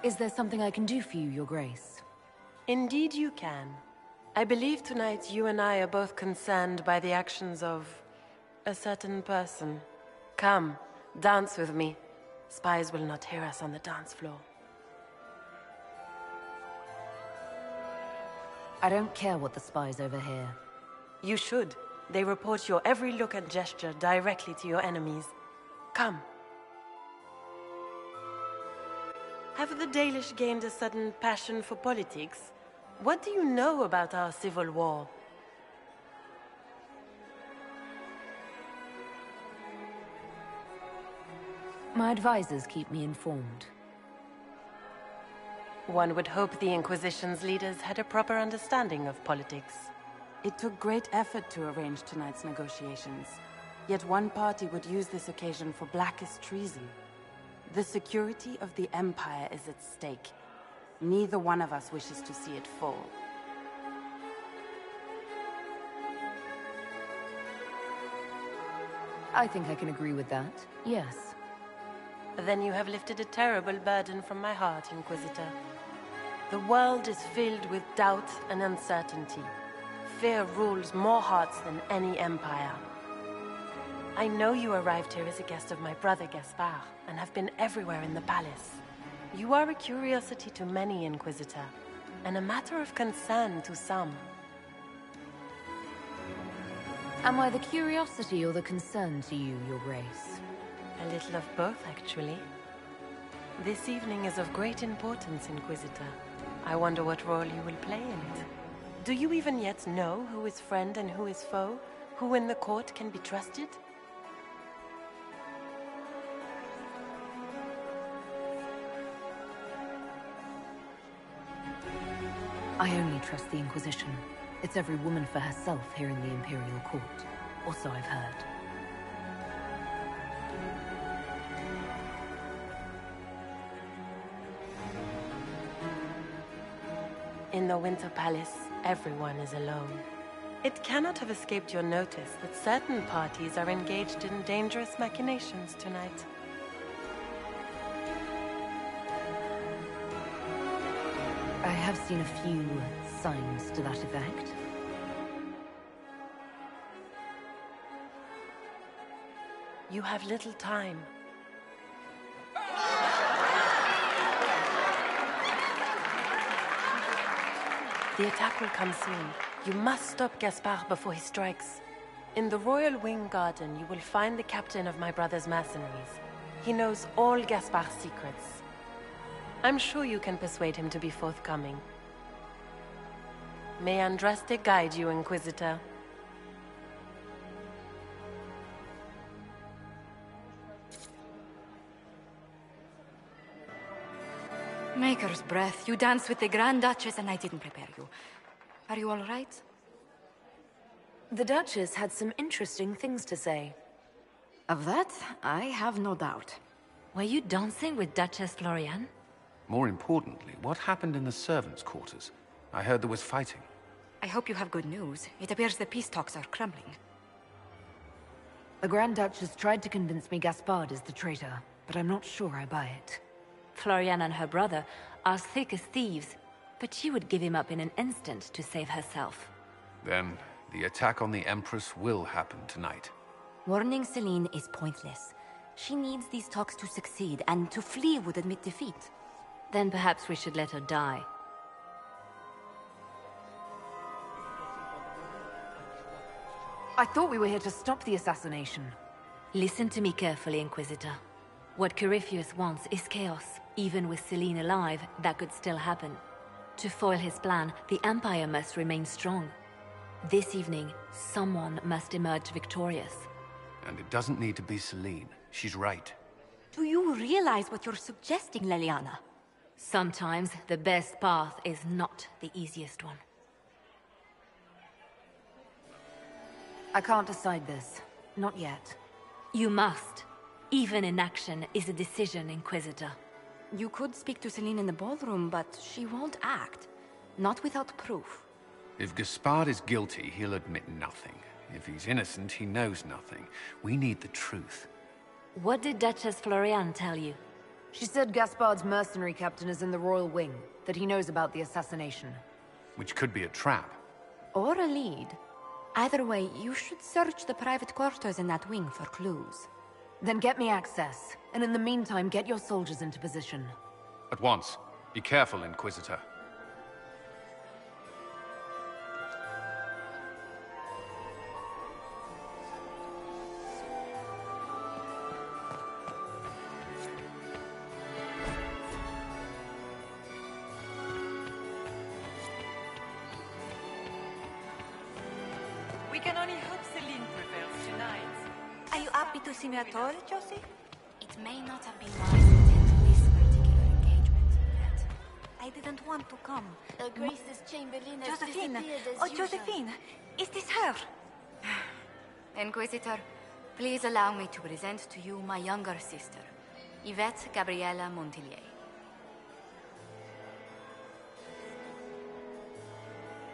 Is there something I can do for you, Your Grace? Indeed you can. I believe tonight you and I are both concerned by the actions of a certain person. Come, dance with me. Spies will not hear us on the dance floor. I don't care what the spies overhear. You should. They report your every look and gesture directly to your enemies. Come. Have the Dalish gained a sudden passion for politics? What do you know about our civil war? My advisors keep me informed. One would hope the Inquisition's leaders had a proper understanding of politics. It took great effort to arrange tonight's negotiations. Yet one party would use this occasion for blackest treason. The security of the Empire is at stake. Neither one of us wishes to see it fall. I think I can agree with that, yes. Then you have lifted a terrible burden from my heart, Inquisitor. The world is filled with doubt and uncertainty. Fear rules more hearts than any empire. I know you arrived here as a guest of my brother Gaspard, and have been everywhere in the palace. You are a curiosity to many, Inquisitor, and a matter of concern to some. Am I the curiosity or the concern to you, Your Grace? A little of both, actually. This evening is of great importance, Inquisitor. I wonder what role you will play in it. Do you even yet know who is friend and who is foe? Who in the court can be trusted? I only trust the Inquisition. It's every woman for herself here in the Imperial Court. Or so I've heard. In the Winter Palace, everyone is alone. It cannot have escaped your notice that certain parties are engaged in dangerous machinations tonight. I have seen a few signs to that effect. You have little time. The attack will come soon. You must stop Gaspard before he strikes. In the Royal Wing Garden, you will find the captain of my brother's mercenaries. He knows all Gaspard's secrets. I'm sure you can persuade him to be forthcoming. May Andraste guide you, Inquisitor. Maker's breath. You danced with the Grand Duchess and I didn't prepare you. Are you all right? The Duchess had some interesting things to say. Of that, I have no doubt. Were you dancing with Duchess Florian? More importantly, what happened in the servants' quarters? I heard there was fighting. I hope you have good news. It appears the peace talks are crumbling. The Grand Duchess tried to convince me Gaspard is the traitor, but I'm not sure I buy it. Florian and her brother are thick as thieves, but she would give him up in an instant to save herself. Then, the attack on the Empress will happen tonight. Warning Celine is pointless. She needs these talks to succeed, and to flee would admit defeat. Then perhaps we should let her die. I thought we were here to stop the assassination. Listen to me carefully, Inquisitor. What Corypheus wants is chaos. Even with Celine alive, that could still happen. To foil his plan, the Empire must remain strong. This evening, someone must emerge victorious. And it doesn't need to be Celine. She's right. Do you realize what you're suggesting, Leliana? Sometimes the best path is not the easiest one. I can't decide this. Not yet. You must. Even inaction is a decision, Inquisitor. You could speak to Celine in the ballroom, but she won't act. Not without proof. If Gaspard is guilty, he'll admit nothing. If he's innocent, he knows nothing. We need the truth. What did Duchess Florian tell you? She said Gaspard's mercenary captain is in the Royal Wing, that he knows about the assassination. Which could be a trap. Or a lead. Either way, you should search the private quarters in that wing for clues. Then get me access, and in the meantime, get your soldiers into position. At once. Be careful, Inquisitor. We can only hope Celine prevails tonight. Are you happy to see me at all, Josie? It may not have been wise to attend this particular engagement yet. I didn't want to come. Grace's Chamberlain has Josephine! disappeared as Oh, usual. Josephine! Is this her? Inquisitor, please allow me to present to you my younger sister, Yvette Gabriella Montillier.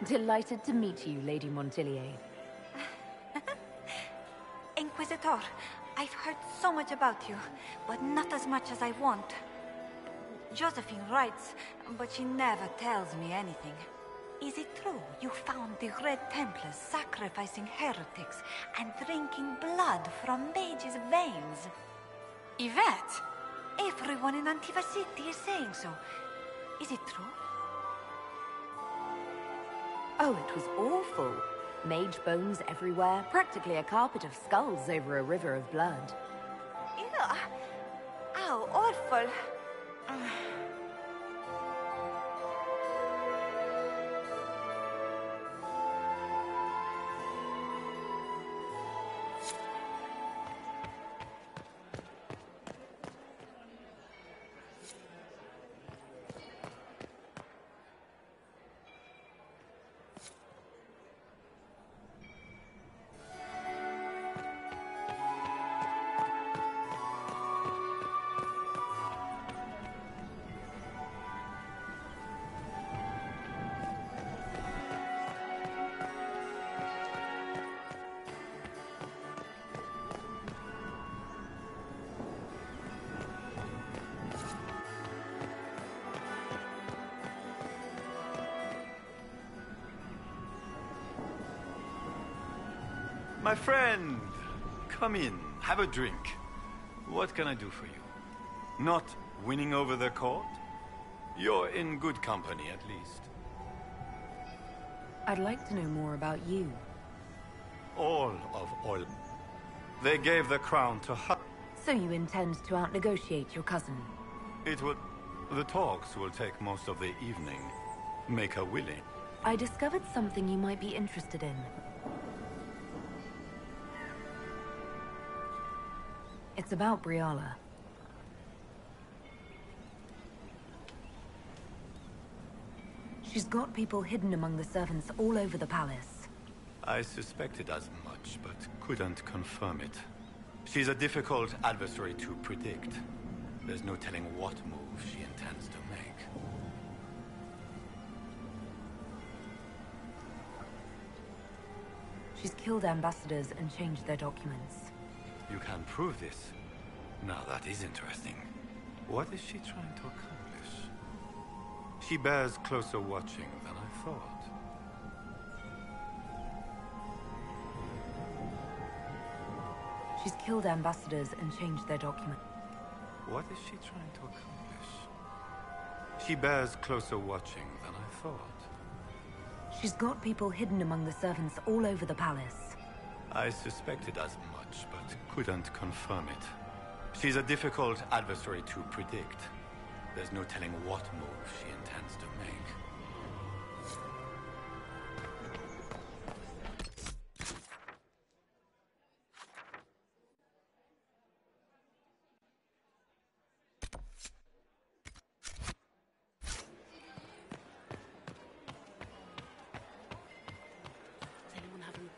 Delighted to meet you, Lady Montillier. Inquisitor, I've heard so much about you, but not as much as I want. Josephine writes, but she never tells me anything. Is it true you found the Red Templars sacrificing heretics and drinking blood from mages' veins? Yvette! Everyone in Antiva City is saying so. Is it true? Oh, it was awful. Mage bones everywhere, practically a carpet of skulls over a river of blood. Ew. How awful. My friend, come in, have a drink. What can I do for you? Not winning over the court? You're in good company, at least. I'd like to know more about you. All of Ol. They gave the crown to her. So you intend to out-negotiate your cousin? It would... The talks will take most of the evening. Make her willing. I discovered something you might be interested in. It's about Briala. She's got people hidden among the servants all over the palace. I suspected as much, but couldn't confirm it. She's a difficult adversary to predict. There's no telling what move she intends to make. She's killed ambassadors and changed their documents. You can prove this. Now that is interesting. What is she trying to accomplish? She bears closer watching than I thought. She's killed ambassadors and changed their documents. What is she trying to accomplish? She bears closer watching than I thought. She's got people hidden among the servants all over the palace. I suspected as much, but couldn't confirm it. She's a difficult adversary to predict. There's no telling what move she intends to make.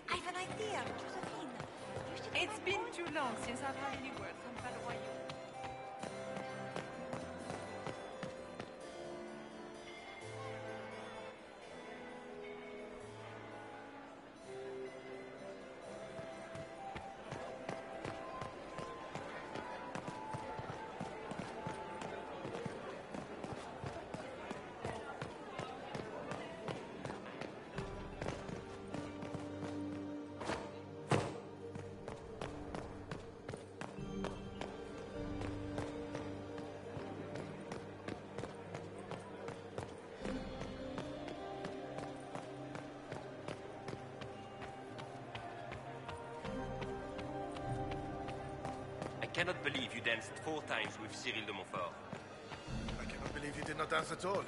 I have an idea, Josephine. It's been too long since I've had any word from Valois. cannot believe you danced 4 times with Cyril de Montfort. I cannot believe you did not dance at all.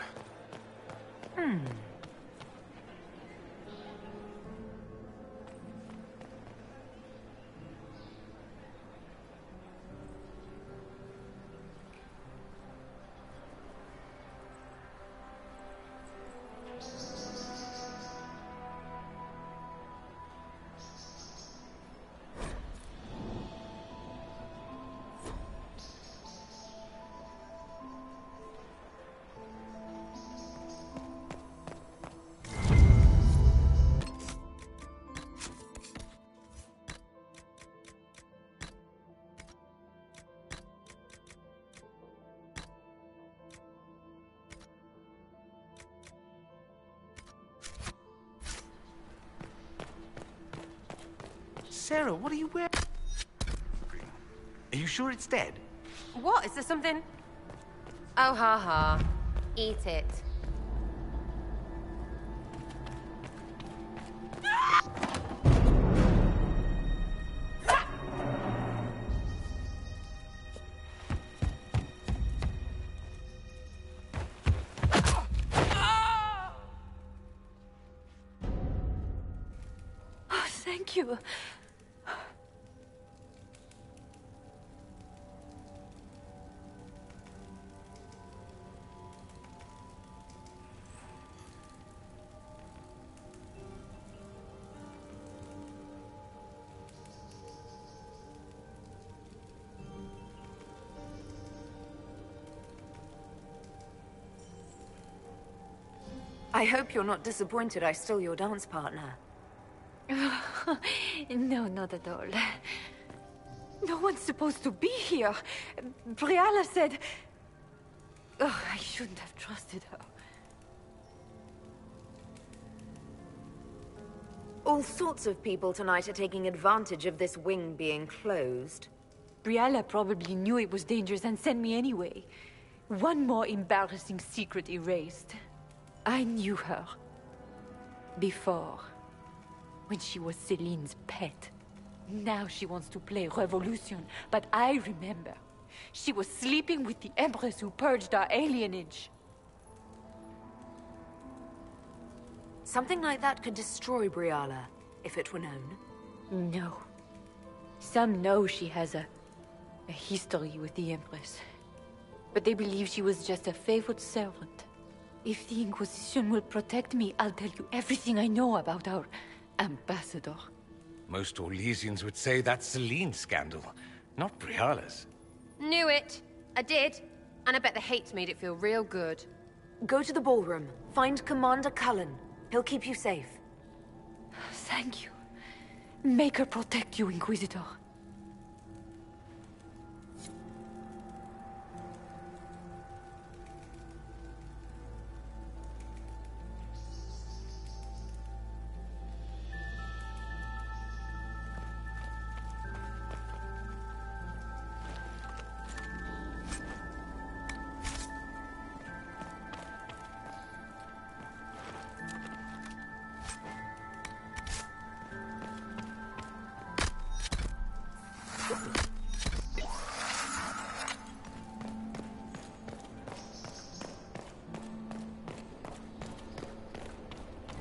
Sarah, what are you wearing? Are you sure it's dead? What? Is there something? Oh, ha ha. Eat it. Oh, thank you. I hope you're not disappointed I stole your dance partner. No, not at all. No one's supposed to be here. Briala said... Oh, I shouldn't have trusted her. All sorts of people tonight are taking advantage of this wing being closed. Briala probably knew it was dangerous and sent me anyway. One more embarrassing secret erased. I knew her. Before. When she was Celine's pet. Now she wants to play revolution, but I remember. She was sleeping with the Empress who purged our alienage. Something like that could destroy Briala, if it were known. No. Some know she has a history with the Empress. But they believe she was just a favorite servant. If the Inquisition will protect me, I'll tell you everything I know about our ambassador. Most Orlesians would say that's Celine's scandal, not Briala's. Knew it. I did. And I bet the hate made it feel real good. Go to the ballroom. Find Commander Cullen. He'll keep you safe. Thank you. Make her protect you, Inquisitor.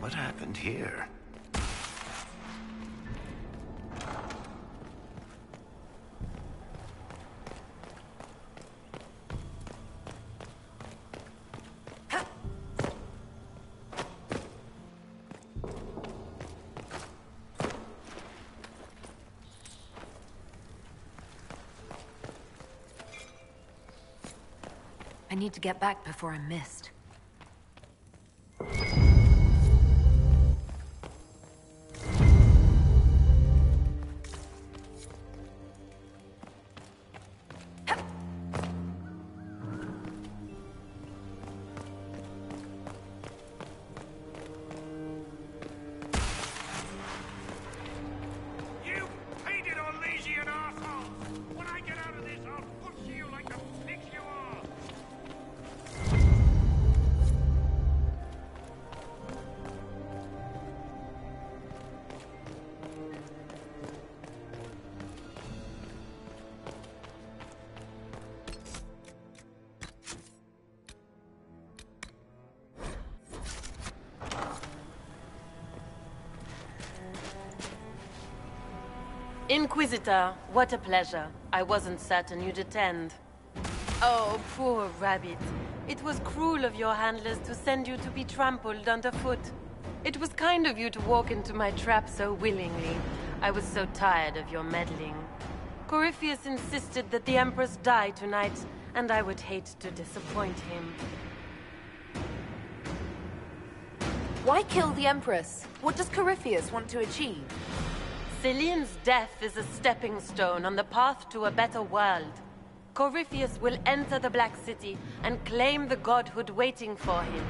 What happened here? I need to get back before I'm missed. Inquisitor, what a pleasure. I wasn't certain you'd attend. Oh, poor rabbit. It was cruel of your handlers to send you to be trampled underfoot. It was kind of you to walk into my trap so willingly. I was so tired of your meddling. Corypheus insisted that the Empress die tonight, and I would hate to disappoint him. Why kill the Empress? What does Corypheus want to achieve? Celine's death is a stepping stone on the path to a better world. Corypheus will enter the Black City and claim the godhood waiting for him.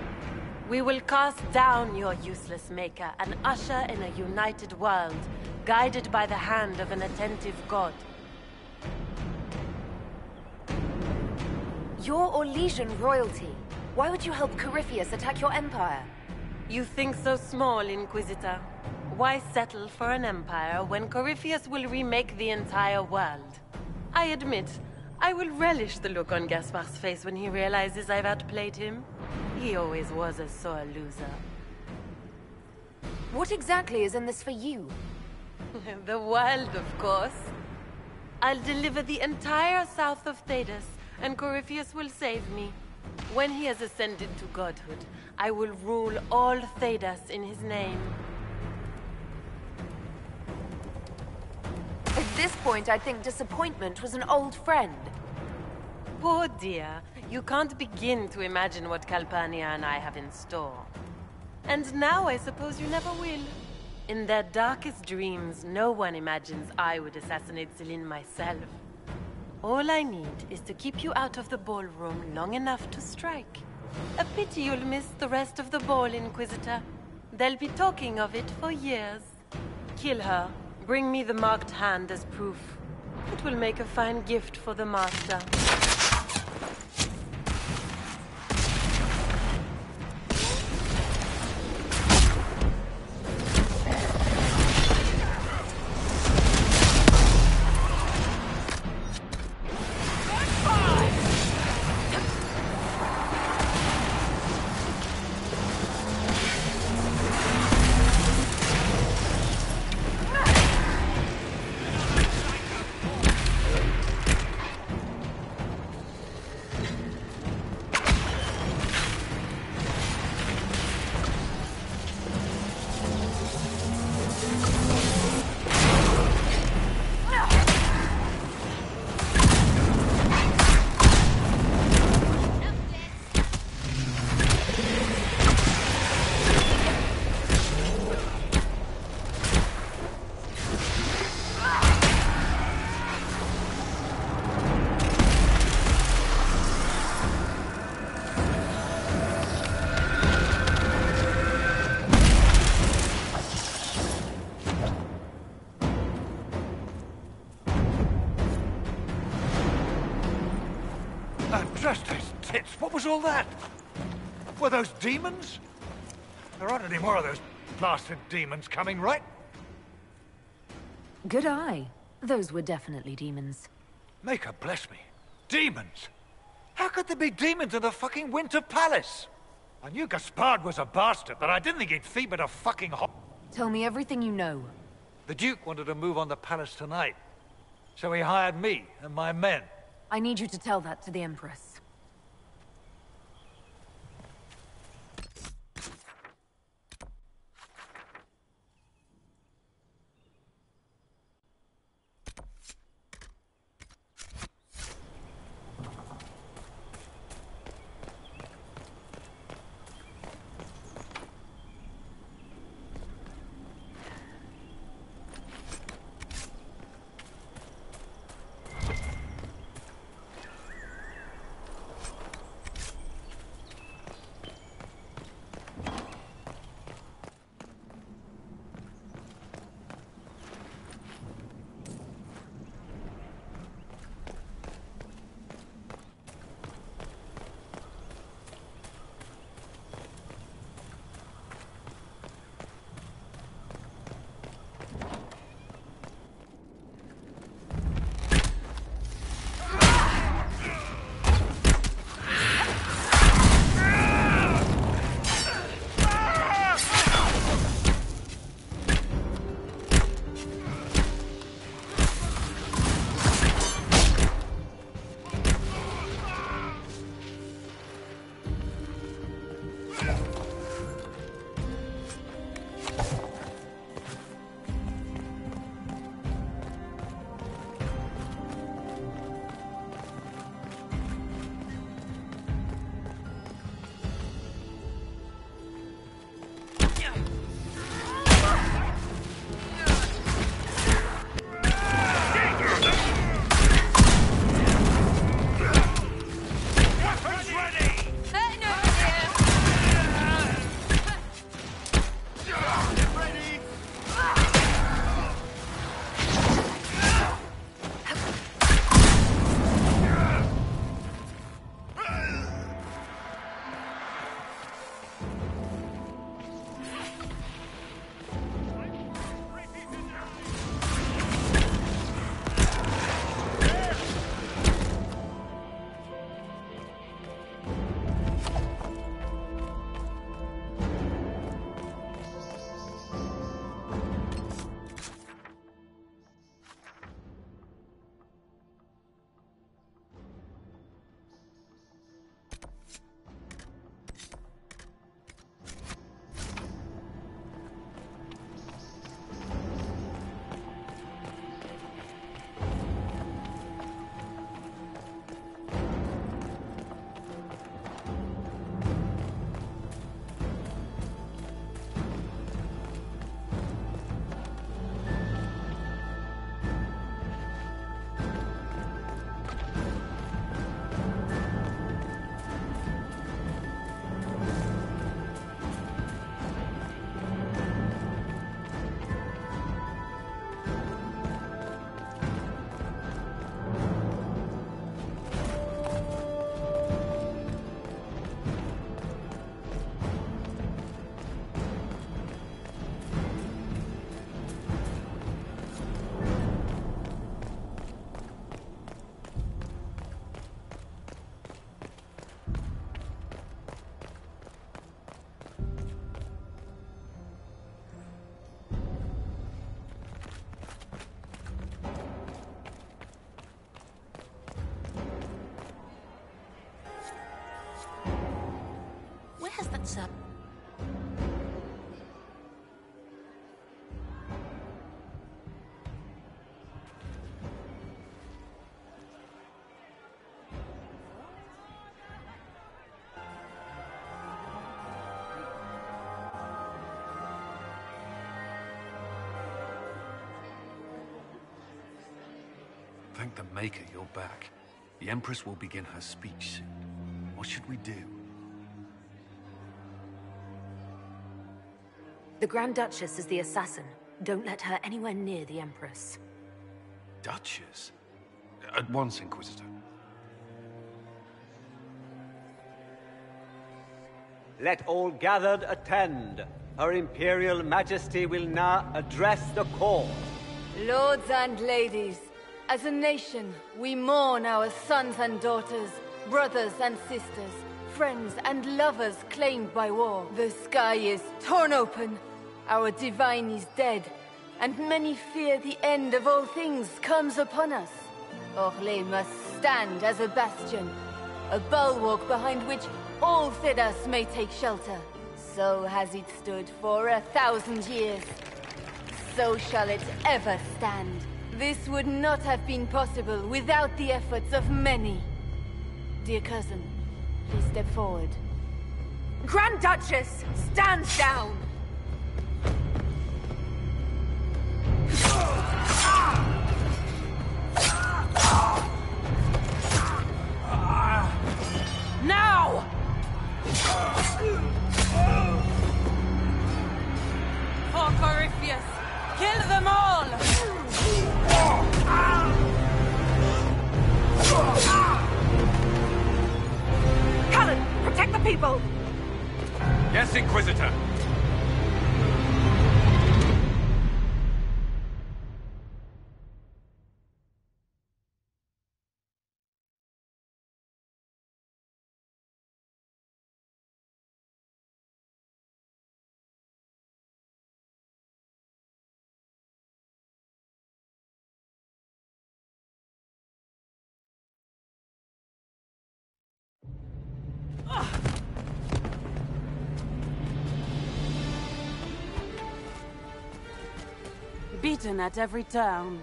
We will cast down your useless maker and usher in a united world, guided by the hand of an attentive god. You're Orlesian royalty. Why would you help Corypheus attack your empire? You think so small, Inquisitor. Why settle for an empire when Corypheus will remake the entire world? I admit, I will relish the look on Gaspar's face when he realizes I've outplayed him. He always was a sore loser. What exactly is in this for you? The world, of course. I'll deliver the entire south of Thedas, and Corypheus will save me. When he has ascended to godhood, I will rule all Thedas in his name. At this point, I think disappointment was an old friend. Poor dear, you can't begin to imagine what Calpurnia and I have in store. And now I suppose you never will. In their darkest dreams, no one imagines I would assassinate Celine myself. All I need is to keep you out of the ballroom long enough to strike. A pity you'll miss the rest of the ball, Inquisitor. They'll be talking of it for years. Kill her. Bring me the marked hand as proof. It will make a fine gift for the Master. Just his tits. What was all that? Were those demons? There aren't any more of those blasted demons coming, right? Good eye. Those were definitely demons. Maker bless me. Demons? How could there be demons in the fucking Winter Palace? I knew Gaspard was a bastard, but I didn't think he'd fevered a fucking Tell me everything you know. The Duke wanted to move on the palace tonight, so he hired me and my men. I need you to tell that to the Empress. What's up? Thank the Maker you're back. The Empress will begin her speech soon. What should we do? The Grand Duchess is the assassin. Don't let her anywhere near the Empress. Duchess? At once, Inquisitor. Let all gathered attend. Her Imperial Majesty will now address the court. Lords and ladies, as a nation, we mourn our sons and daughters, brothers and sisters, friends and lovers claimed by war. The sky is torn open, our divine is dead, and many fear the end of all things comes upon us. Orlais must stand as a bastion, a bulwark behind which all Thedas may take shelter. So has it stood for 1,000 years. So shall it ever stand. This would not have been possible without the efforts of many. Dear cousin, please step forward. Grand Duchess, stand down! Now! For Corypheus, kill them all! Cullen, protect the people! Yes, Inquisitor! Beaten at every turn.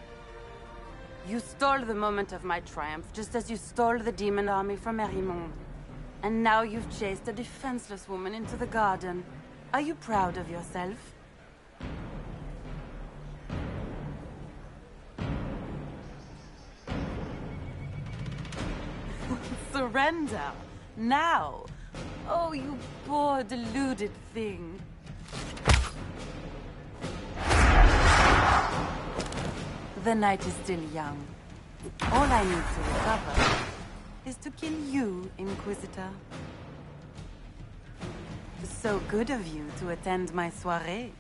You stole the moment of my triumph, just as you stole the demon army from Merimond. And now you've chased a defenseless woman into the garden. Are you proud of yourself? Surrender! Now! Oh, you poor, deluded thing. The night is still young. All I need to recover is to kill you, Inquisitor. So good of you to attend my soirée.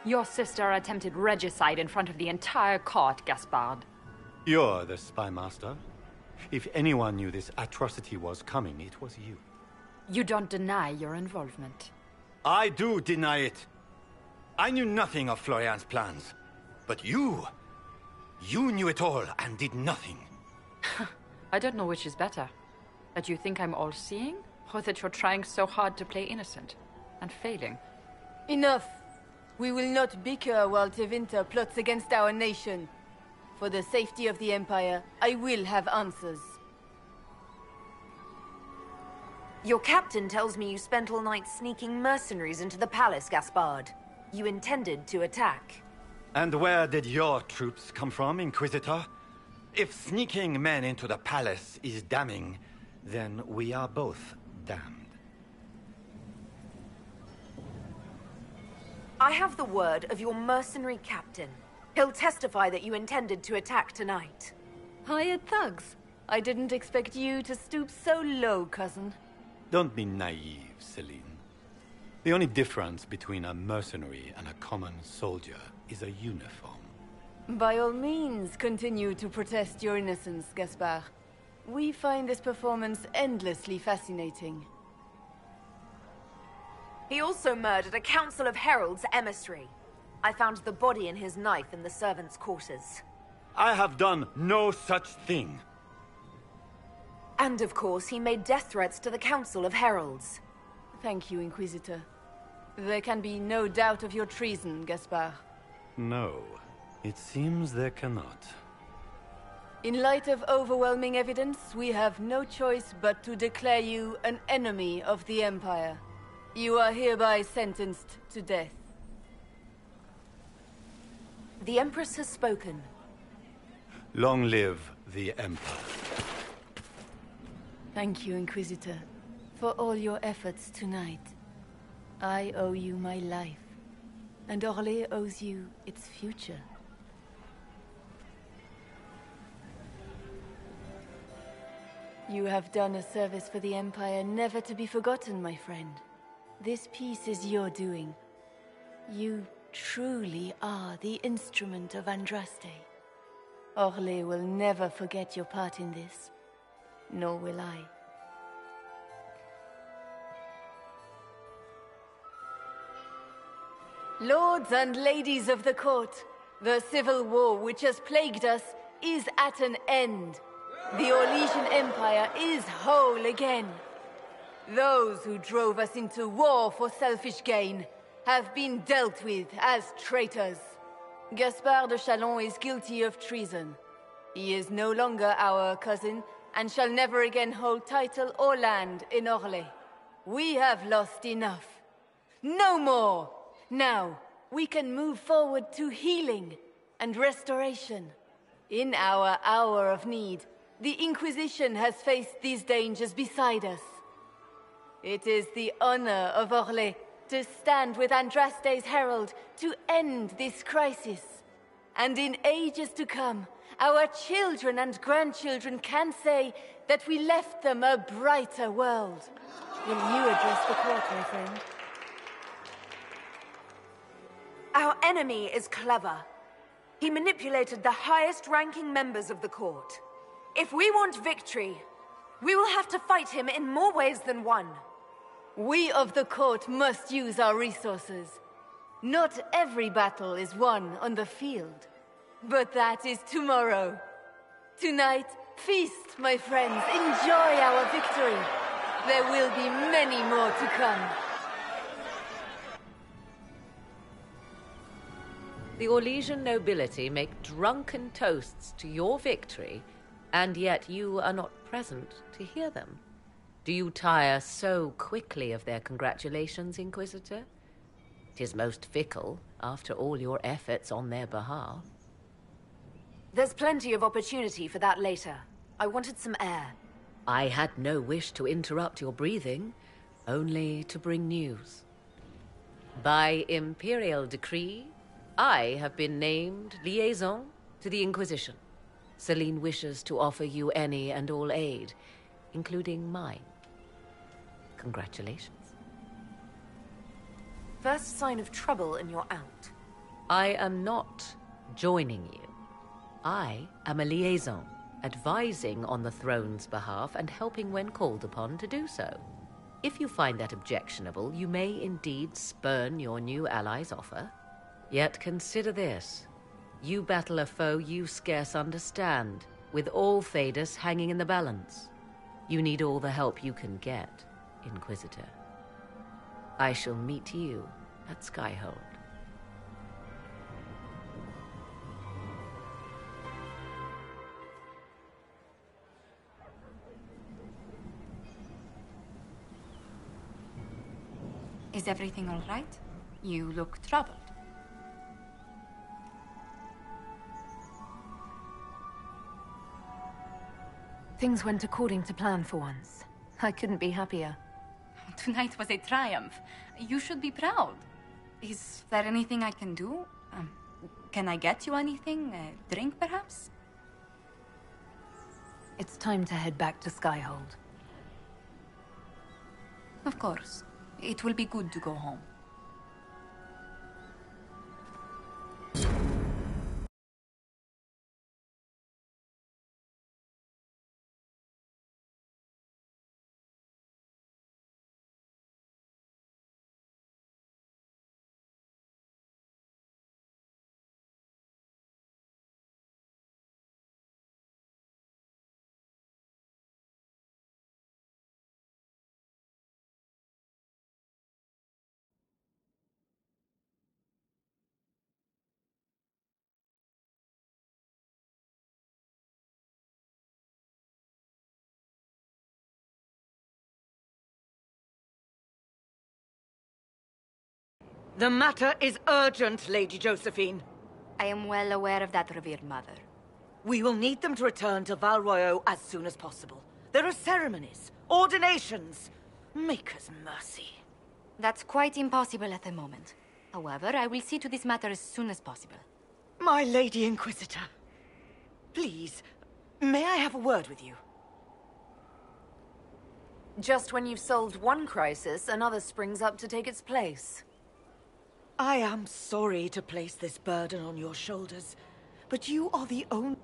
Your sister attempted regicide in front of the entire court, Gaspard. You're the spy master. If anyone knew this atrocity was coming, it was you. You don't deny your involvement. I do deny it. I knew nothing of Florian's plans. But you knew it all and did nothing. I don't know which is better. That you think I'm all-seeing, or that you're trying so hard to play innocent and failing. Enough. We will not bicker while Tevinter plots against our nation. For the safety of the Empire, I will have answers. Your captain tells me you spent all night sneaking mercenaries into the palace, Gaspard. You intended to attack. And where did your troops come from, Inquisitor? If sneaking men into the palace is damning, then we are both damned. I have the word of your mercenary captain. He'll testify that you intended to attack tonight. Hired thugs. I didn't expect you to stoop so low, cousin. Don't be naive, Celine. The only difference between a mercenary and a common soldier is a uniform. By all means, continue to protest your innocence, Gaspard. We find this performance endlessly fascinating. He also murdered a Council of Heralds emissary. I found the body and his knife in the servants' quarters. I have done no such thing. And of course, he made death threats to the Council of Heralds. Thank you, Inquisitor. There can be no doubt of your treason, Gaspard. No, it seems there cannot. In light of overwhelming evidence, we have no choice but to declare you an enemy of the Empire. You are hereby sentenced to death. The Empress has spoken. Long live the Empire. Thank you, Inquisitor, for all your efforts tonight. I owe you my life, and Orlais owes you its future. You have done a service for the Empire never to be forgotten, my friend. This piece is your doing. You truly are the instrument of Andraste. Orlais will never forget your part in this, nor will I. Lords and ladies of the court, the civil war which has plagued us is at an end. The Orlesian Empire is whole again. Those who drove us into war for selfish gain have been dealt with as traitors. Gaspard de Chalon is guilty of treason. He is no longer our cousin and shall never again hold title or land in Orlais. We have lost enough. No more! Now, we can move forward to healing and restoration. In our hour of need, the Inquisition has faced these dangers beside us. It is the honor of Orlais to stand with Andraste's herald to end this crisis. And in ages to come, our children and grandchildren can say that we left them a brighter world. Will you address the court, my friend? Our enemy is clever. He manipulated the highest-ranking members of the court. If we want victory, we will have to fight him in more ways than one. We of the court must use our resources. Not every battle is won on the field. But that is tomorrow. Tonight, feast, my friends. Enjoy our victory. There will be many more to come. The Orlesian nobility make drunken toasts to your victory, and yet you are not present to hear them. Do you tire so quickly of their congratulations, Inquisitor? 'Tis most fickle, after all your efforts on their behalf. There's plenty of opportunity for that later. I wanted some air. I had no wish to interrupt your breathing, only to bring news. By imperial decree, I have been named liaison to the Inquisition. Celine wishes to offer you any and all aid, including mine. Congratulations. First sign of trouble and you're out. I am not joining you. I am a liaison, advising on the throne's behalf and helping when called upon to do so. If you find that objectionable, you may indeed spurn your new ally's offer. Yet consider this. You battle a foe you scarce understand, with all Thedas hanging in the balance. You need all the help you can get, Inquisitor. I shall meet you at Skyhold. Is everything all right? You look troubled. Things went according to plan for once. I couldn't be happier. Tonight was a triumph. You should be proud. Is there anything I can do? Can I get you anything? A drink, perhaps? It's time to head back to Skyhold. Of course. It will be good to go home. The matter is urgent, Lady Josephine. I am well aware of that, revered mother. We will need them to return to Val Royeaux as soon as possible. There are ceremonies, ordinations. Make us mercy. That's quite impossible at the moment. However, I will see to this matter as soon as possible. My Lady Inquisitor, please, may I have a word with you? Just when you've solved one crisis, another springs up to take its place. I am sorry to place this burden on your shoulders, but you are the only...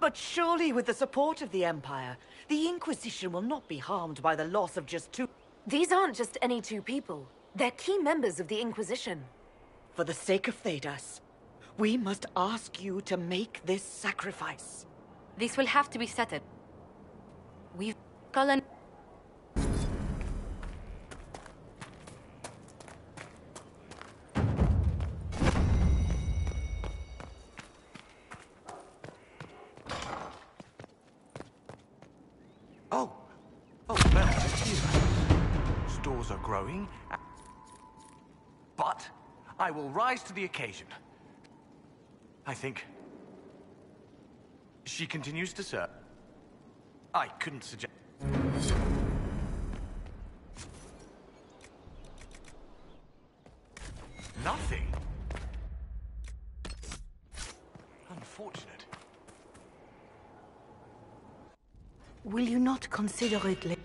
But surely with the support of the Empire, the Inquisition will not be harmed by the loss of just two... These aren't just any two people. They're key members of the Inquisition. For the sake of Thedas, we must ask you to make this sacrifice. This will have to be settled. We've... Cullen... Stores are growing, but I will rise to the occasion. I think she continues to serve. I couldn't suggest... Nothing? Unfortunate. Will you not consider it later?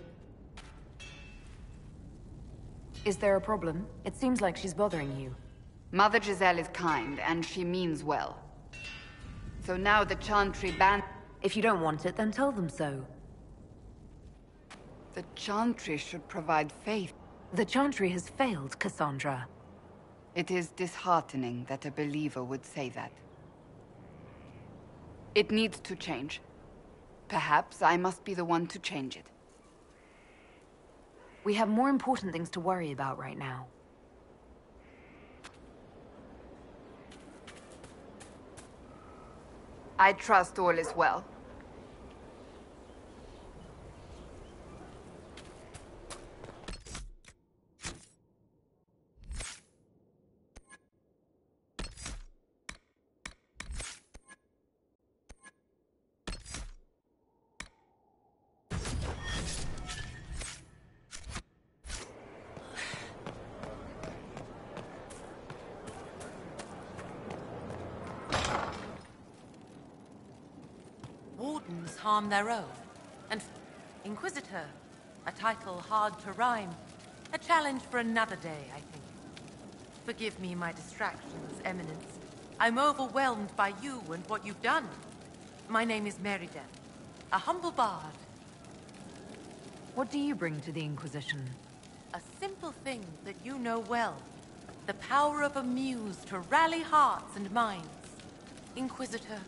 Is there a problem? It seems like she's bothering you. Mother Giselle is kind, and she means well. So now the Chantry ban... If you don't want it, then tell them so. The Chantry should provide faith. The Chantry has failed, Cassandra. It is disheartening that a believer would say that. It needs to change. Perhaps I must be the one to change it. We have more important things to worry about right now. I trust all is well. Wardens harm their own. And Inquisitor, a title hard to rhyme. A challenge for another day, I think. Forgive me my distractions, Eminence. I'm overwhelmed by you and what you've done. My name is Meriden, a humble bard. What do you bring to the Inquisition? A simple thing that you know well. The power of a muse to rally hearts and minds. Inquisitor,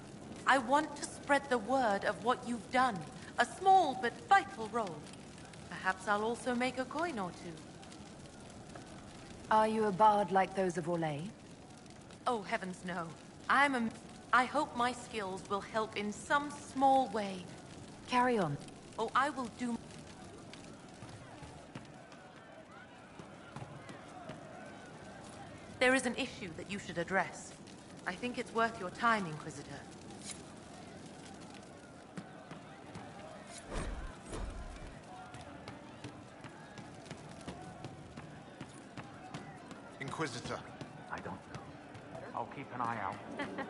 I want to spread the word of what you've done. A small but vital role. Perhaps I'll also make a coin or two. Are you a bard like those of Orlais? Oh, heavens no. I hope my skills will help in some small way. Carry on. Oh, I will do... There is an issue that you should address. I think it's worth your time, Inquisitor. Inquisitor. I don't know. I'll keep an eye out.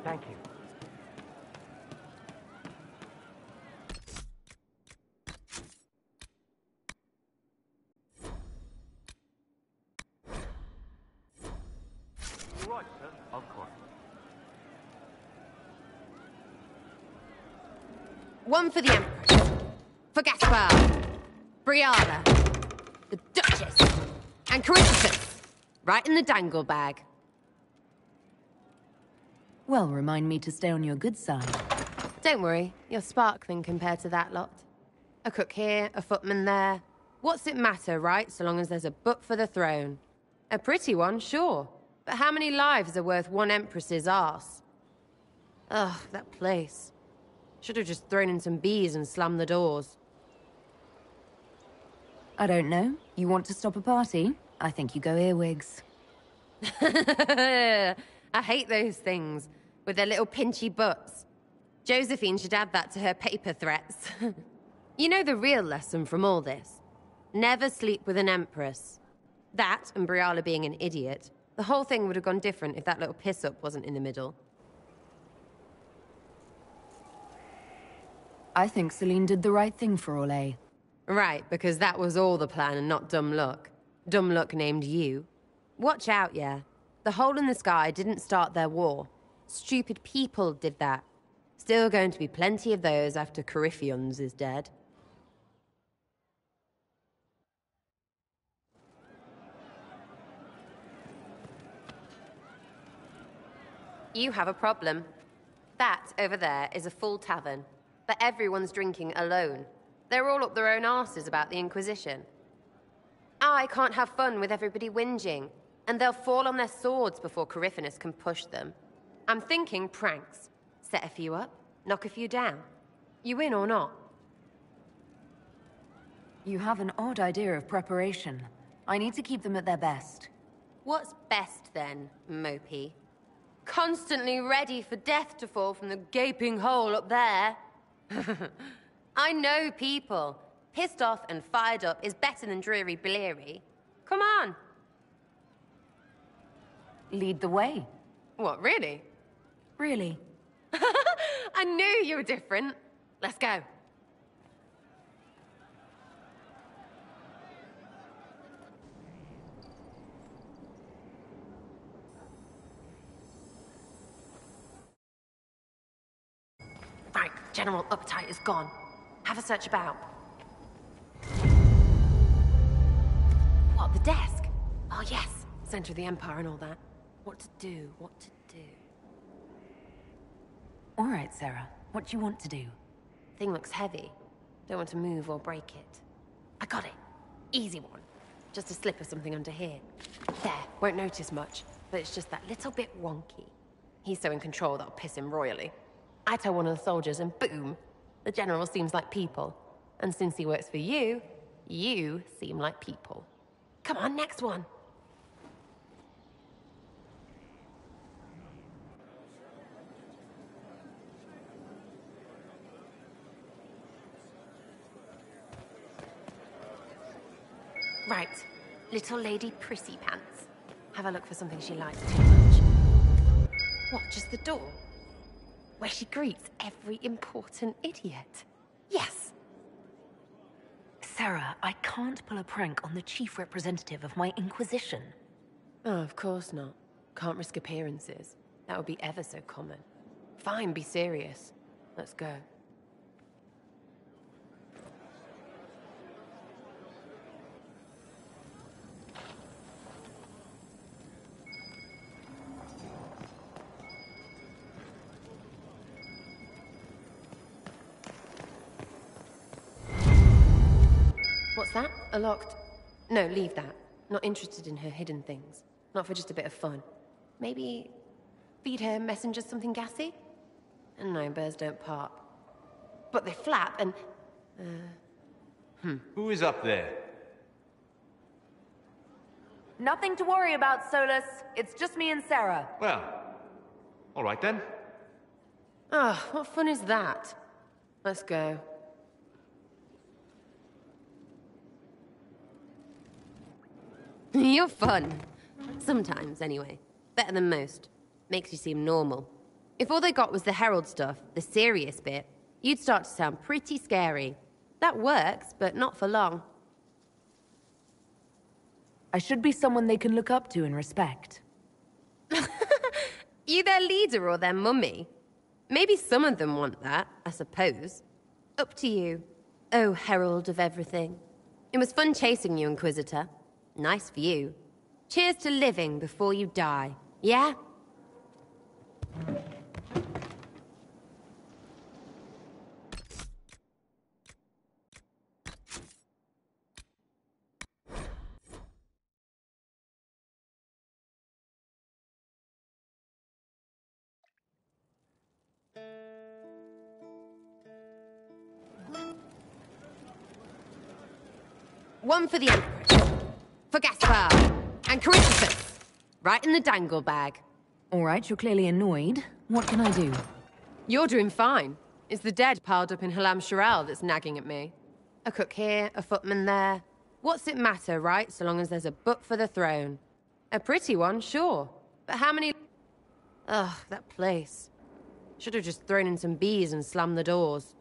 Thank you. You're right, sir. Of course. One for the Empress. For Gaspard. Briala. The Duchess. And Corypheus. Right in the dangle bag. Well, remind me to stay on your good side. Don't worry, you're sparkling compared to that lot. A cook here, a footman there. What's it matter, right, so long as there's a book for the throne? A pretty one, sure. But how many lives are worth one empress's arse? Ugh, that place. Should have just thrown in some bees and slammed the doors. I don't know. You want to stop a party? I think you go earwigs. I hate those things, with their little pinchy butts. Josephine should add that to her paper threats. You know the real lesson from all this? Never sleep with an empress. That, and Briala being an idiot. The whole thing would have gone different if that little piss-up wasn't in the middle. I think Celine did the right thing for Orlais. Right, because that was all the plan and not dumb luck. Dumb luck named you. Watch out, yeah. The hole in the sky didn't start their war. Stupid people did that. Still going to be plenty of those after Corypheus is dead. You have a problem. That over there is a full tavern, but everyone's drinking alone. They're all up their own arses about the Inquisition. I can't have fun with everybody whinging, and they'll fall on their swords before Corypheus can push them. I'm thinking pranks. Set a few up, knock a few down. You in or not? You have an odd idea of preparation. I need to keep them at their best. What's best then, Mopey? Constantly ready for death to fall from the gaping hole up there. I know people. Pissed off and fired up is better than dreary bleary. Come on. Lead the way. What, really? Really? I knew you were different. Let's go. Right, general uptight is gone. Have a search about. What, the desk? Oh, yes. Center of the Empire and all that. What to do, what to do. All right, Sarah. What do you want to do? Thing looks heavy. Don't want to move or break it. I got it. Easy one. Just a slip or something under here. There, won't notice much, but it's just that little bit wonky. He's so in control that'll piss him royally. I tell one of the soldiers and boom, the general seems like people. And since he works for you, you seem like people. Come on, next one. Right, little lady Prissy Pants. Have a look for something she likes too much. What, just the door? Where she greets every important idiot. Yes! Sarah, I can't pull a prank on the chief representative of my Inquisition. Oh, of course not. Can't risk appearances. That would be ever so common. Fine, be serious. Let's go. What's that? A locked... No, leave that. Not interested in her hidden things. Not for just a bit of fun. Maybe... feed her messengers something gassy? No, birds don't pop. But they flap and... Who is up there? Nothing to worry about, Solus. It's just me and Sarah. Well, all right then. Ah, what fun is that? Let's go. You're fun. Sometimes, anyway. Better than most. Makes you seem normal. If all they got was the Herald stuff, the serious bit, you'd start to sound pretty scary. That works, but not for long. I should be someone they can look up to and respect. You their leader or their mummy? Maybe some of them want that, I suppose. Up to you. Oh, herald of everything. It was fun chasing you, Inquisitor. Nice view. Cheers to living before you die. Yeah? One for the Empress. For Gaspard. And Caritas. Right in the dangle bag. All right, you're clearly annoyed. What can I do? You're doing fine. It's the dead piled up in Halam Shiral that's nagging at me. A cook here, a footman there. What's it matter, right? So long as there's a butt for the throne. A pretty one, sure. But how many... Ugh, that place. Should have just thrown in some bees and slammed the doors.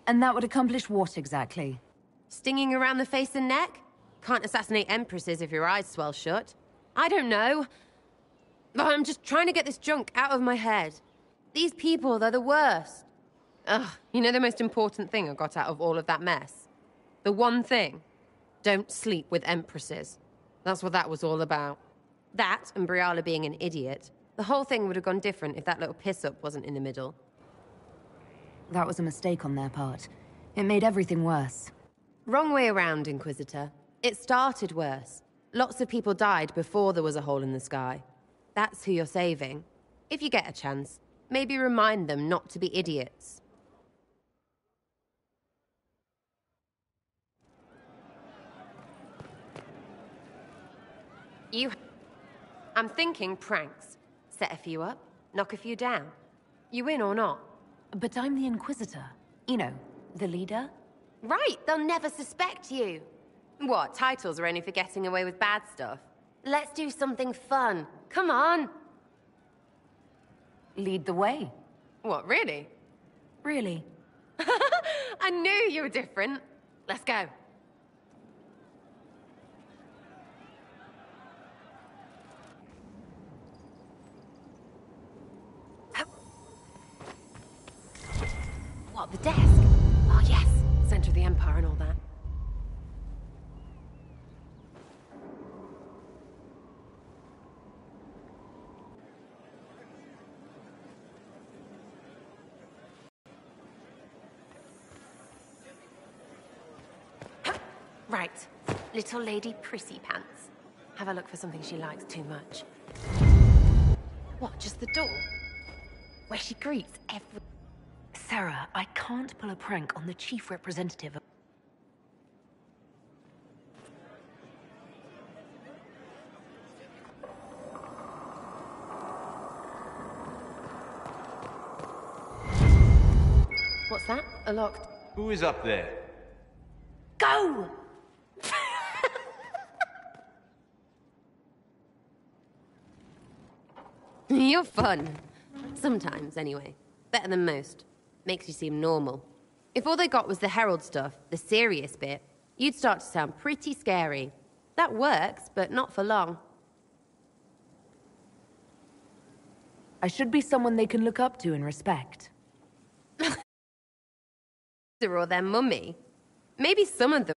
And that would accomplish what exactly? Stinging around the face and neck? Can't assassinate empresses if your eyes swell shut. I don't know. But I'm just trying to get this junk out of my head. These people, they're the worst. Ugh, you know the most important thing I got out of all of that mess? The one thing. Don't sleep with empresses. That's what that was all about. That, and Briala being an idiot. The whole thing would have gone different if that little piss-up wasn't in the middle. That was a mistake on their part. It made everything worse. Wrong way around, Inquisitor. It started worse. Lots of people died before there was a hole in the sky. That's who you're saving. If you get a chance, maybe remind them not to be idiots. I'm thinking pranks. Set a few up, knock a few down. You in or not? But I'm the Inquisitor. You know, the leader. Right, they'll never suspect you. What, titles are only for getting away with bad stuff? Let's do something fun. Come on. Lead the way. What, really? Really? I knew you were different. Let's go. What, the desk? Oh, yes. Center of the Empire and all that. Right. Little Lady Prissy Pants. Have a look for something she likes too much. What, just the door? Where she greets every... Sarah, I can't pull a prank on the chief representative of... What's that? A locked... Who is up there? Go! You're fun. Sometimes, anyway. Better than most. Makes you seem normal. If all they got was the Herald stuff, the serious bit, you'd start to sound pretty scary. That works, but not for long. I should be someone they can look up to and respect. Or their mummy. Maybe some of them